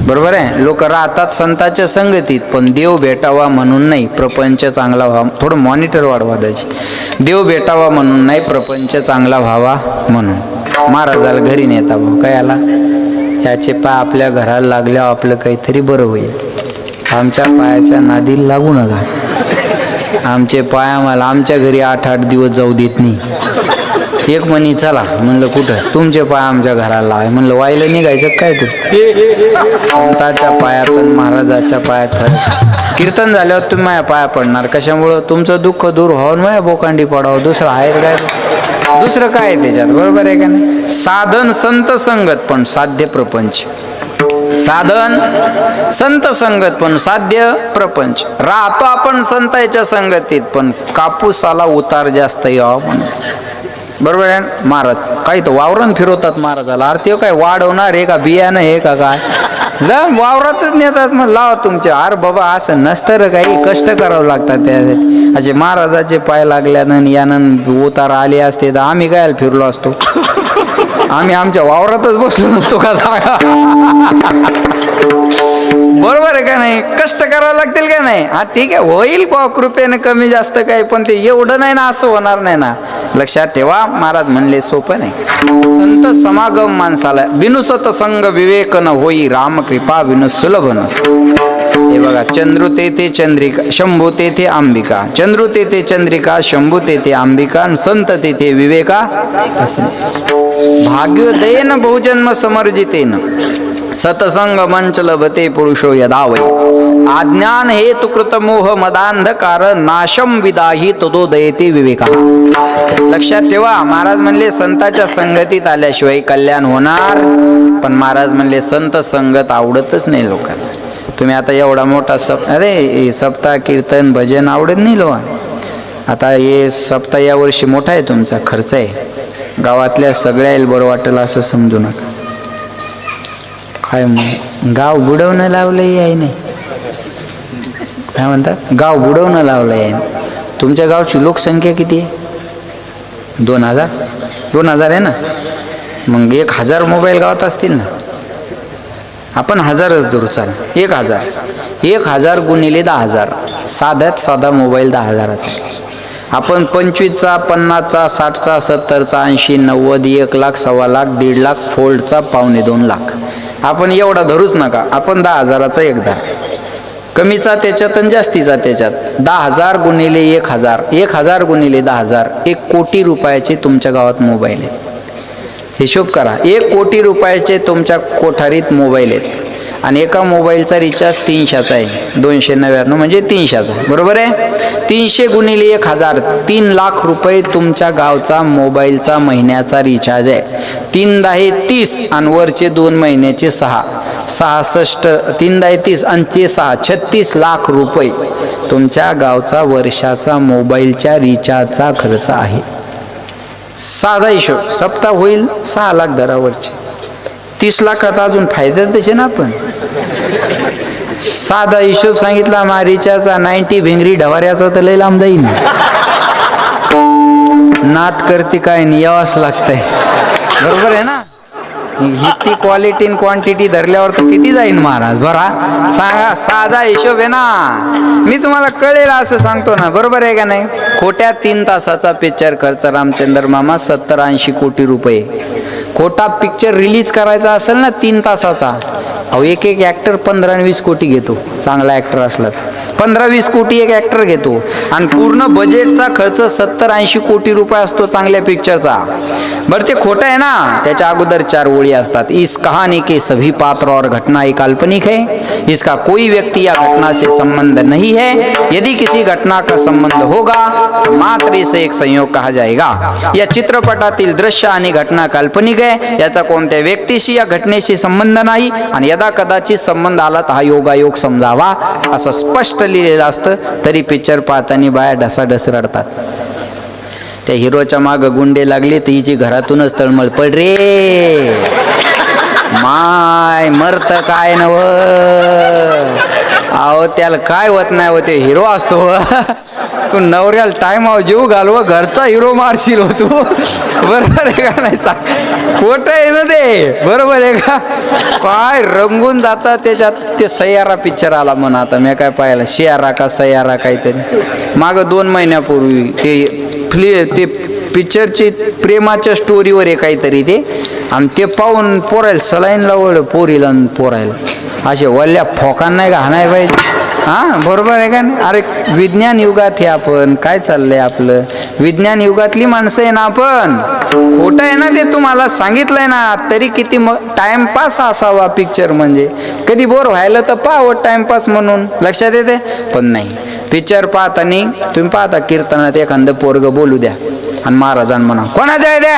बरोबर आहे. लोक राहतात संतांच्या संगतीत पण देव भेटावा म्हणून नाही, प्रपंच चांगला व्हावा. थोडं मॉनिटर वाढवा द्यायची. देव भेटावा म्हणून नाही, प्रपंच चांगला व्हावा म्हणून. महाराजाला घरी नेता भाऊ काय आला, याचे पाय आपल्या घराला लागल्यावर आपलं काहीतरी बरं होईल. आमच्या पायाच्या नादी लागू नका. आमचे पाय आम्हाला आमच्या घरी 8-8 दिवस जाऊ देत नाही. एक म्हणी चला म्हणलं कुठं, तुमचे पाय आमच्या घराला आहे म्हणलं, वायला निघायचं काय तू. संताच्या पायात आणि महाराजाच्या पायात फरक. कीर्तन झाल्यावर तुम्ही माझ्या पाया पडणार कशामुळं, तुमचं दुःख दूर व्हावून माझ्या बोकांडी पडावं, दुसरं आहे काय, दुसरं काय आहे त्याच्यात, बरोबर आहे का नाही. साधन संत संगत पण साध्य प्रपंच, साधन संत संगत पण साध्य प्रपंच. राहतो आपण संतांच्या संगतीत पण कापूसाला उतार जास्त यावा म्हणून, बरोबर आहे. महाराज काही तर वावरण फिरवतात महाराजाला, अरे काय वाढवणार आहे का बियाणं हे का काय, वावरातच नेतात मग लावा तुमचे. अरे बाबा असं नसतं रे, काही कष्ट करावं लागतात त्या असे. महाराजाचे पाय लागल्यानं यानं उतार आले असते तर आम्ही काय फिरलो असतो, आम्ही आमच्या वावरातच बसलो नसतो का सांगा. बरोबर आहे का नाही, कष्ट करावं लागतील का नाही. हा ठीक आहे होईल बा कृपेने कमी जास्त काही, पण ते एवढं नाही ना, असं होणार नाही ना. लक्षात ठेवा महाराज म्हणले सोपं नाही. संत समागम माणसाला बिनु सतसंग विवेक न होई, राम कृपा बिनु सुलभ नस. हे बघा, चंद्रू तेथे चंद्रिका, शंभू तेथे अंबिका, चंद्रू तेथे चंद्रिका, शंभू तेथे अंबिका, आणि संत तेथे विवेका असणे. भाग्योदयेन बहुजन्म समर्जितेन सतसंग मंच लभते पुरुषो यदा वै. अज्ञान हेतु कृत मोह मदांधकार नाशम विदाही तदोदयते विवेका. लक्षात ठेवा महाराज म्हणले संताच्या संगतीत आल्याशिवाय कल्याण होणार, पण महाराज म्हणले संत संगत आवडतच नाही लोकांना. तुम्ही आता एवढा मोठा अरे सप्ताह कीर्तन भजन आवडत नाही लोक. आता हे सप्ताह या वर्षी मोठा आहे, तुमचा खर्च आहे, गावातल्या सगळ्याला बरं वाटेल असं समजू नका. काय मग गाव बुडवणं लावलंही आहे नाही, काय म्हणतात, गाव बुडवणं लावलं आहे. तुमच्या गावची लोकसंख्या किती आहे, 2000 2000 आहे ना. मग 1000 मोबाईल गावात असतील ना, आपण 1000च धरू चाल. 1000 गुणिले 10,000, साध्यात साधा मोबाईल 10,000चा. आपण 25चा 50चा 60चा 70चा 80 90 1 लाख 1.25 लाख 1.5 लाख फोल्डचा 2.25 लाख आपण एवढा धरूच नका. आपण 10,000चा एकदा कमीचा त्याच्यात आणि जास्तीचा त्याच्यात. 10,000 गुणिले 1000, 1000 गुणिले 10,000, 1 कोटी रुपयाचे तुमच्या गावात मोबाईल आहेत. हिशोब करा, 1 कोटी रुपयाचे तुमच्या कोठारीत मोबाईल आहेत, आणि एका मोबाईलचा रिचार्ज 300चा आहे, 299 म्हणजे 300चा, बरोबर आहे. 300 गुणिले 1000, 3 लाख रुपये तुमच्या गावचा मोबाईलचा महिन्याचा रिचार्ज आहे. 3 10 30 आणि वरचे 2 महिन्याचे 6 66, 3 10 30 आणि 6 36 लाख रुपये तुमच्या गावचा वर्षाचा मोबाईलच्या रिचार्जचा खर्च आहे. साधा हिशोब, सप्ताह होईल 6 लाख दरावरचे, 30 लाखात अजून फायदा तसे ना. आपण साधा हिशोब सांगितला मा रिचार्जचा 90 भिंगरी ढवाऱ्याचा तर लय लांब जाईल. नात करते काय नाही, यावंच लागतंय, बरोबर आहे ना. ही क्वालिटी आणि क्वांटिटी धरल्यावर तर किती जाईन महाराज, बरा सांगा. साधा हिशोब आहे ना, मी तुम्हाला कळेल असं सांगतो ना, बरोबर आहे का नाही. खोट्या 3 तासाचा पिक्चर खर्च रामचंद्र मामा 70-80 कोटी रुपये. खोटा पिक्चर रिलीज करायचा असेल ना 3 तासाचा, अहो एक ॲक्टर 15-20 कोटी घेतो, चांगला ॲक्टर असला तर 15-20 कोटी एक ॲक्टर घेतो, आणि पूर्ण बजेटचा खर्च 70-80 कोटी रुपये असतो चांगल्या पिक्चरचा. बरं ते खोटं आहे ना. त्याच्या अगोदर 4 ओळी असतात, इस कहानी के सभी पात्र और घटना एक काल्पनिक है, इसका कोई व्यक्ति या घटना से संबंध नहीं है, यदि किसी घटना का संबंध होगा तो मात्र इसे एक संयोग कहा जाएगा. या चित्रपटातील दृश्य आणि घटना काल्पनिक आहे, याचा कोणत्या व्यक्तीशी या घटनेशी संबंध नाही, आणि यदा कदाचित संबंध आला तर हा योगायोग समजावा असं स्पष्ट लिहिलेलं असतं. तरी पिक्चर पाहताना बाया ढसाढस रडतात. त्या हिरोच्या माग गुंडे लागले तर हिची घरातूनच तळमळ, पड रे माय मरत काय नव. अहो त्याला काय होत नाही होते, हिरो असतो. तू नवऱ्याला टाइम जीव घालव, घरचा हिरो मारशील हो तू, बरोबर आहे का नाही. खोटं आहे ना ते, बरोबर आहे का. काय रंगून जातात त्याच्यात. ते सय्यारा पिक्चर आला म्हणा, आता मी काय पाहिलं, शियारा का सय्यारा काहीतरी माग 2 महिन्यापूर्वी. ते पिक्चरची प्रेमाच्या स्टोरीवर आहे काहीतरी ते, आणि ते पाहून पोरायला सलाईन लावलं पोरीला आणि पोरायला. असे वल्ल्या फोकांना नाही का हाणाय पाहिजे. हा बरोबर आहे का नाही? अरे विज्ञान युगात हे आपण काय चाललंय आपलं, विज्ञान युगातली माणसं आहे ना आपण. खोटं आहे ना ते, तुम्हाला सांगितलंय ना. तरी किती मग टाइमपास असावा पिक्चर म्हणजे, कधी बोर व्हायला तर पाहावं टाइमपास म्हणून, लक्षात येते. पण नाही, पिक्चर पाहताना तुम्ही पाहता कीर्तनात एखादं पोरग बोलू द्या आणि महाराजां म्हणा कोणाचं आहे द्या,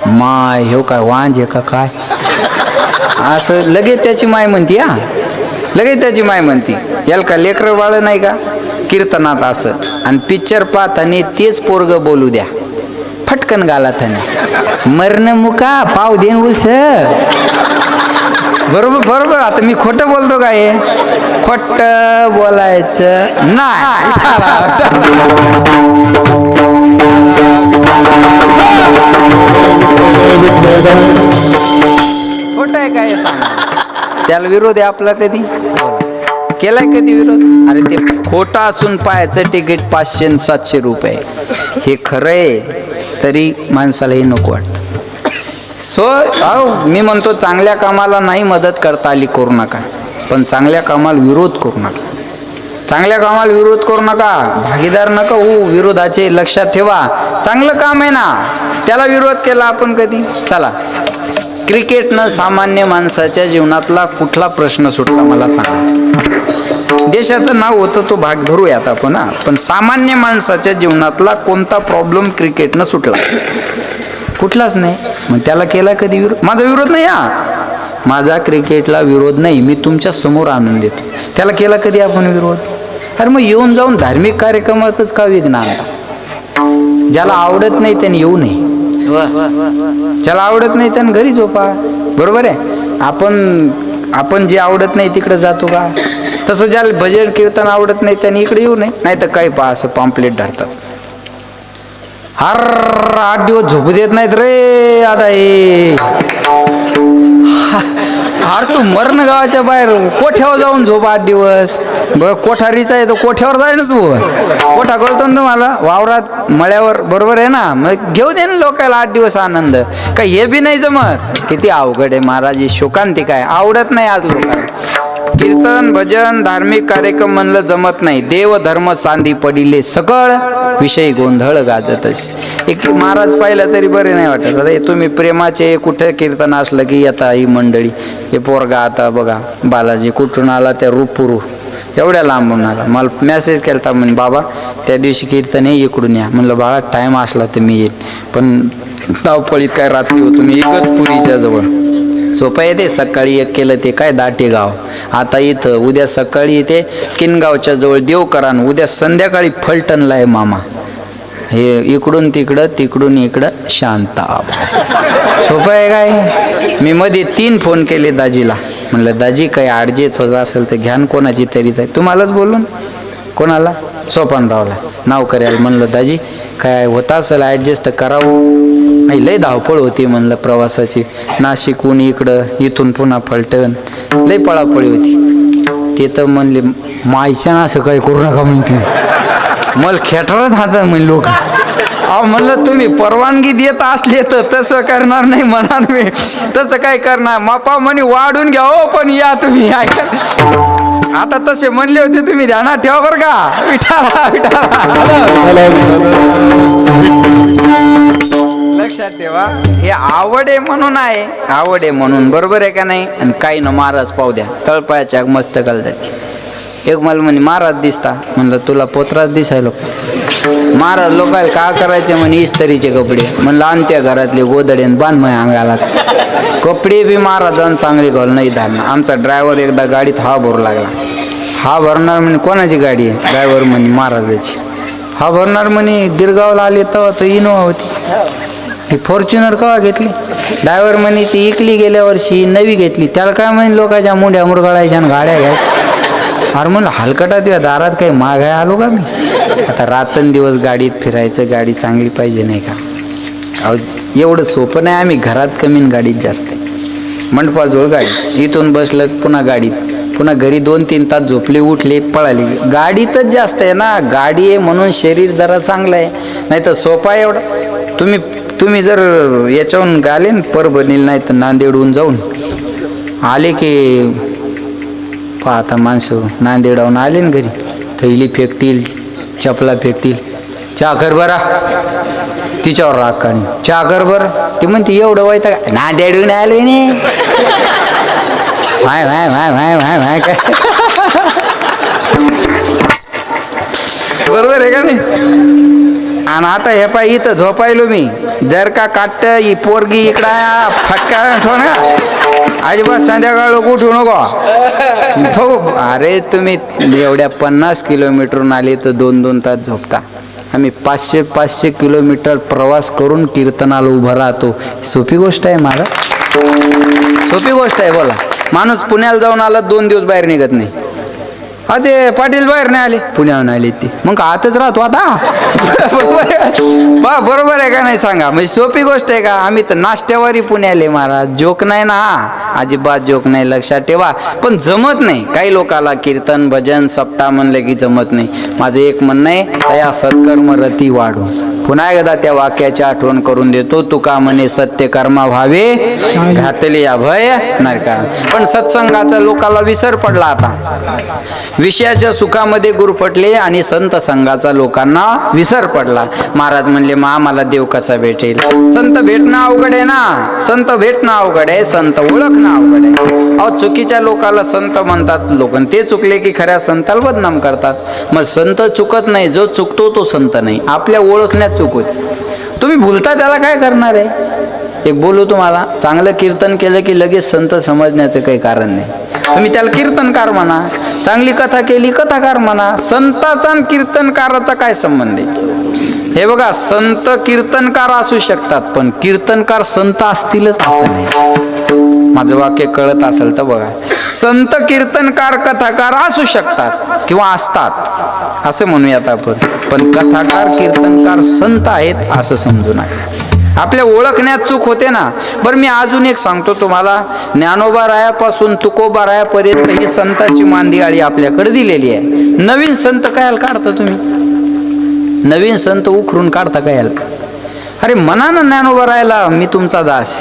माय हो काय वांज आहे का काय, असं लगेच त्याची माय म्हणती. हा लगेच त्याची माय म्हणती. याला का लेकर बाळ नाही का कीर्तनात असं, आणि पिक्चर पाहताना तेच पोरग बोलू द्या, फटकन गालाताना मरण मुका पाव देन उलस. बरोबर बरोबर. आता मी खोटं बोलतो काय, खोटं बोलायचं नाही. खोटं आहे काय सांगा, त्याला विरोध आहे आपला. कधी केलाय कधी विरोध? अरे ते खोटं असून पाहायचं तिकीट 500-700 रुपये, हे खरं आहे तरी माणसाला हे नको वाटतं. मी म्हणतो चांगल्या कामाला नाही मदत करता आली करू नका, पण चांगल्या कामाला विरोध करू नका. चांगल्या कामाला विरोध करू नका, भागीदार नका हो विरोधाचे. लक्षात ठेवा, चांगलं काम आहे ना, त्याला विरोध केला आपण कधी. चला, क्रिकेटनं सामान्य माणसाच्या जीवनातला कुठला प्रश्न सुटला मला सांगा. देशाचं नाव होतं तो भाग धरूयात आपण, पण सामान्य माणसाच्या जीवनातला कोणता प्रॉब्लेम क्रिकेटनं सुटला? कुठलाच नाही. मग त्याला केला कधी विरोध? माझा विरोध नाही, हा माझा क्रिकेटला विरोध नाही, मी तुमच्या समोर आणून देतो. त्याला केला कधी आपण विरोध? अरे मग येऊन जाऊन धार्मिक कार्यक्रमातच का विघ्न आणता? ज्याला आवडत नाही त्याने येऊ नये, ज्याला आवडत नाही त्याने घरी झोपा. बरोबर आहे. आपण जे आवडत नाही तिकडे जातो का? तसं ज्याला भजन कीर्तन आवडत नाही त्याने इकडे येऊ नये. नाही तर काही पहा असं पॉम्पलेट धरतात, हर 8 दिवस झोपू देत नाहीत रे. आता अरे तू मरण गावाच्या बाहेर कोठ्यावर जाऊन झोप 8 दिवस. बरं कोठारीचा आहे तो कोठ्यावर जाय ना, तू कोठा करतो ना तुम्हाला वावरात मळ्यावर. बरोबर आहे ना, मग घेऊ दे ना लोकांना 8 दिवस आनंद. काय हे बी नाही जमत? किती अवघड आहे महाराज. शोकांतिक आहे, आवडत नाही आज लोकांना. कीर्तन भजन धार्मिक कार्यक्रम म्हणलं जमत नाही. देव धर्म सांधी पडिले सकळ, विषय गोंधळ गाजतच. एक महाराज पाहिलं तरी बरे नाही वाटत. आता तुम्ही प्रेमाचे कुठे कीर्तन असलं की येता ही मंडळी. हे पोरगा आता बघा बालाजी कुठून आला, त्या रूपुरू एवढ्या लांबून आला. मला मेसेज केला म्हणे, बाबा त्या दिवशी कीर्तन आहे इकडून या. म्हणलं बाळा टाईम असला तर मी येईल, पण धावपळीत काय रात्री होतो मी इगतपुरीच्या जवळ. सोपं येते, सकाळी एक केलं ते काय दाटेगाव, आता इथं उद्या सकाळी येते किनगावच्या जवळ देवकरान, उद्या संध्याकाळी फलटणला आहे मामा. हे इकडून तिकडं तिकडून इकडं शांता. सोपं आहे काय? मी मध्ये 3 फोन केले दाजीला. म्हणलं दाजी काही अडजेत होत असेल तर घ्यान कोणाची तरी. तुम्हालाच बोलून कोणाला? सोपानरावला नाव करायला. म्हणलं दाजी काय होत असेल ॲडजस्ट करावं. लय धावपळ होती म्हणलं प्रवासाची, नाशिकहून इकडं इथून पुन्हा फलटण, लय पळापळी होती. ते तर म्हणले मायच्या असं काही करू नका म्हटलं. मला खेटरत हातात म्हणे लोक. अहो म्हणलं तुम्ही परवानगी देत असले तर तसं करणार नाही म्हणा मी. तसं काय करणार मापा म्हणे वाढून घ्या हो, पण या तुम्ही ऐका. आता तसे म्हणले होते तुम्ही ध्यानात ठेवा बरं का. विठाला लक्षात ठेवा, हे आवड आहे म्हणून आहे, आवड आहे म्हणून. बरोबर आहे का नाही? आणि काही ना महाराज पाहू द्या तळपायाच्या मस्तकाला जाते. एक मला म्हणे महाराज दिसता. म्हणलं तुला पोत्रात दिसायला. महाराज लोकांना का करायचे म्हणे इस्त्रीचे कपडे. म्हणलं आणत्या घरातले गोदडे बांध माझ्या अंगाला. कपडे बी महाराजांना चांगले घाल नाही धारणं. आमचा ड्रायव्हर एकदा गाडीत हा भरू लागला. हा भरणार म्हणे कोणाची गाडी आहे? ड्रायव्हर म्हणे महाराजाची. हा भरणार म्हणे गिरगावला आले तेव्हा तर इनोवा होती. ही फॉर्च्युनर केव्हा घेतली? ड्रायव्हर म्हणे ती इकली गेल्या वर्षी नवी घेतली. त्याला काय म्हणे लोकांच्या मुंड्या मुरगाळायच्या आणि गाड्या घ्यायच्या. अरे म्हणलं हलकटा तुझ्या दारात काही मागाय आलो का मी? आता रात्रंदिवस गाडीत फिरायचं, गाडी चांगली पाहिजे नाही का? अहो एवढं सोपं नाही. आम्ही घरात कमी गाडीत जास्त आहे. मंडपाजवळ गाडी, इथून बसलं पुन्हा गाडीत, पुन्हा घरी 2-3 तास झोपले उठले पळाले. गाडीतच जास्त आहे ना. गाडी आहे म्हणून शरीर जरा चांगलं आहे, नाही तर सोपा आहे एवढा. तुम्ही जर याच्याहून गाले ना परभणीला नाही तर नांदेडहून जाऊन आले की पहा आता माणसं नांदेडावून आले ना घरी, थैली फेकतील, चपला फेकतील. चहा कर बरा, तिच्यावर राग काढी. चहा कर बर, ती म्हणते एवढं वाईट नांदेडून आले ने माय माय माय माय माय माय काय बरोबर आहे का नाही. आणि आता हे पाय इथं झोपायलो मी, जर का काट ही पोरगी इकडा फटका ठेव ना, अजिबात संध्याकाळ उठू नको थो. अरे तुम्ही एवढ्या 50 किलोमीटरहून आले तर 2-2 तास झोपता. आम्ही 500 किलोमीटर प्रवास करून कीर्तनाला उभं राहतो. सोपी गोष्ट आहे मला, सोपी गोष्ट आहे. बोला, माणूस पुण्याला जाऊन आला 2 दिवस बाहेर निघत नाही. ते पाटील बाहेर नाही आले, पुण्याहून आले ते, मग आताच राहतो आता. बरोबर आहे का नाही सांगा. म्हणजे सोपी गोष्ट आहे का. आम्ही तर नाश्त्यावारी पुण्याले महाराज. जोक नाही ना, अजिबात जोक नाही, लक्षात ठेवा. पण जमत नाही काही लोकाला कीर्तन भजन सप्ताह म्हणलं की जमत नाही. माझं एक म्हणणं आहे, तया सत्कर्म रती वाढो. पुन्हा एकदा त्या वाक्याची आठवण करून देतो. तुका म्हणे सत्य कर्मा व्हावे, घातले अभय नरका. पण सत्संगाचा लोकाला विसर पडला आता. विषयाच्या सुखामध्ये गुरफटले आणि संत संघाचा लोकांना विसर पडला. महाराज म्हणले आम्हाला देव कसा भेटेल. संत भेटणं अवघड आहे ना, संत भेटणं अवघड आहे, संत ओळखणं अवघड आहे. अहो चुकीच्या लोकाला संत म्हणतात लोक, ते चुकले की खऱ्या संताला बदनाम करतात. मग संत चुकत नाही, जो चुकतो तो संत नाही. आपल्या ओळखण्यात चूक होती. तुम्ही भुलता त्याला काय करणार आहे. एक बोलू तुम्हाला, चांगलं कीर्तन केलं की लगेच संत समजण्याचं काही कारण नाही. तुम्ही त्याला कीर्तनकार म्हणा, चांगली कथा केली कथाकार म्हणा. संताचा आणि कीर्तनकाराचा काय संबंध आहे. हे बघा, संत कीर्तनकार असू शकतात, पण कीर्तनकार संत असतीलच असं नाही. माझं वाक्य कळत असेल तर बघा. संत कीर्तनकार कथाकार असू शकतात किंवा असतात असं म्हणूयात आपण, पण कथाकार कीर्तनकार संत आहेत असं समजू नका. आपल्या ओळखण्यात चूक होते ना. बरं मी अजून एक सांगतो तुम्हाला. ज्ञानोबा रायापासून तुकोबा रायापर्यंत ही संताची मांदियाळी आपल्याकडे दिलेली आहे. नवीन संत कायला काढता तुम्ही, नवीन संत उखरून काढता कायला. अरे म्हणा ना ज्ञानोबा रायला मी तुमचा दास.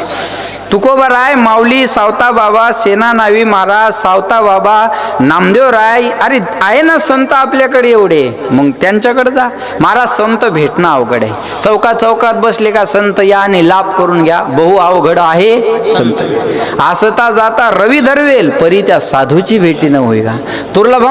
तुकोबा राय, माऊली, सावता बाबा, सेना नावी महाराज, सावता बाबा, नामदेव राय, अरे आहे ना संत आपल्याकडे एवढे. मग त्यांच्याकडे जा. महाराज संत भेटणं अवघड आहे. चौकात चौकात बसले का संत या आणि लाभ करून घ्या, बहु अवघड आहे संत. असता जाता रवी धरवेल, परी त्या साधूची भेटी न होईगा. तुर्लभ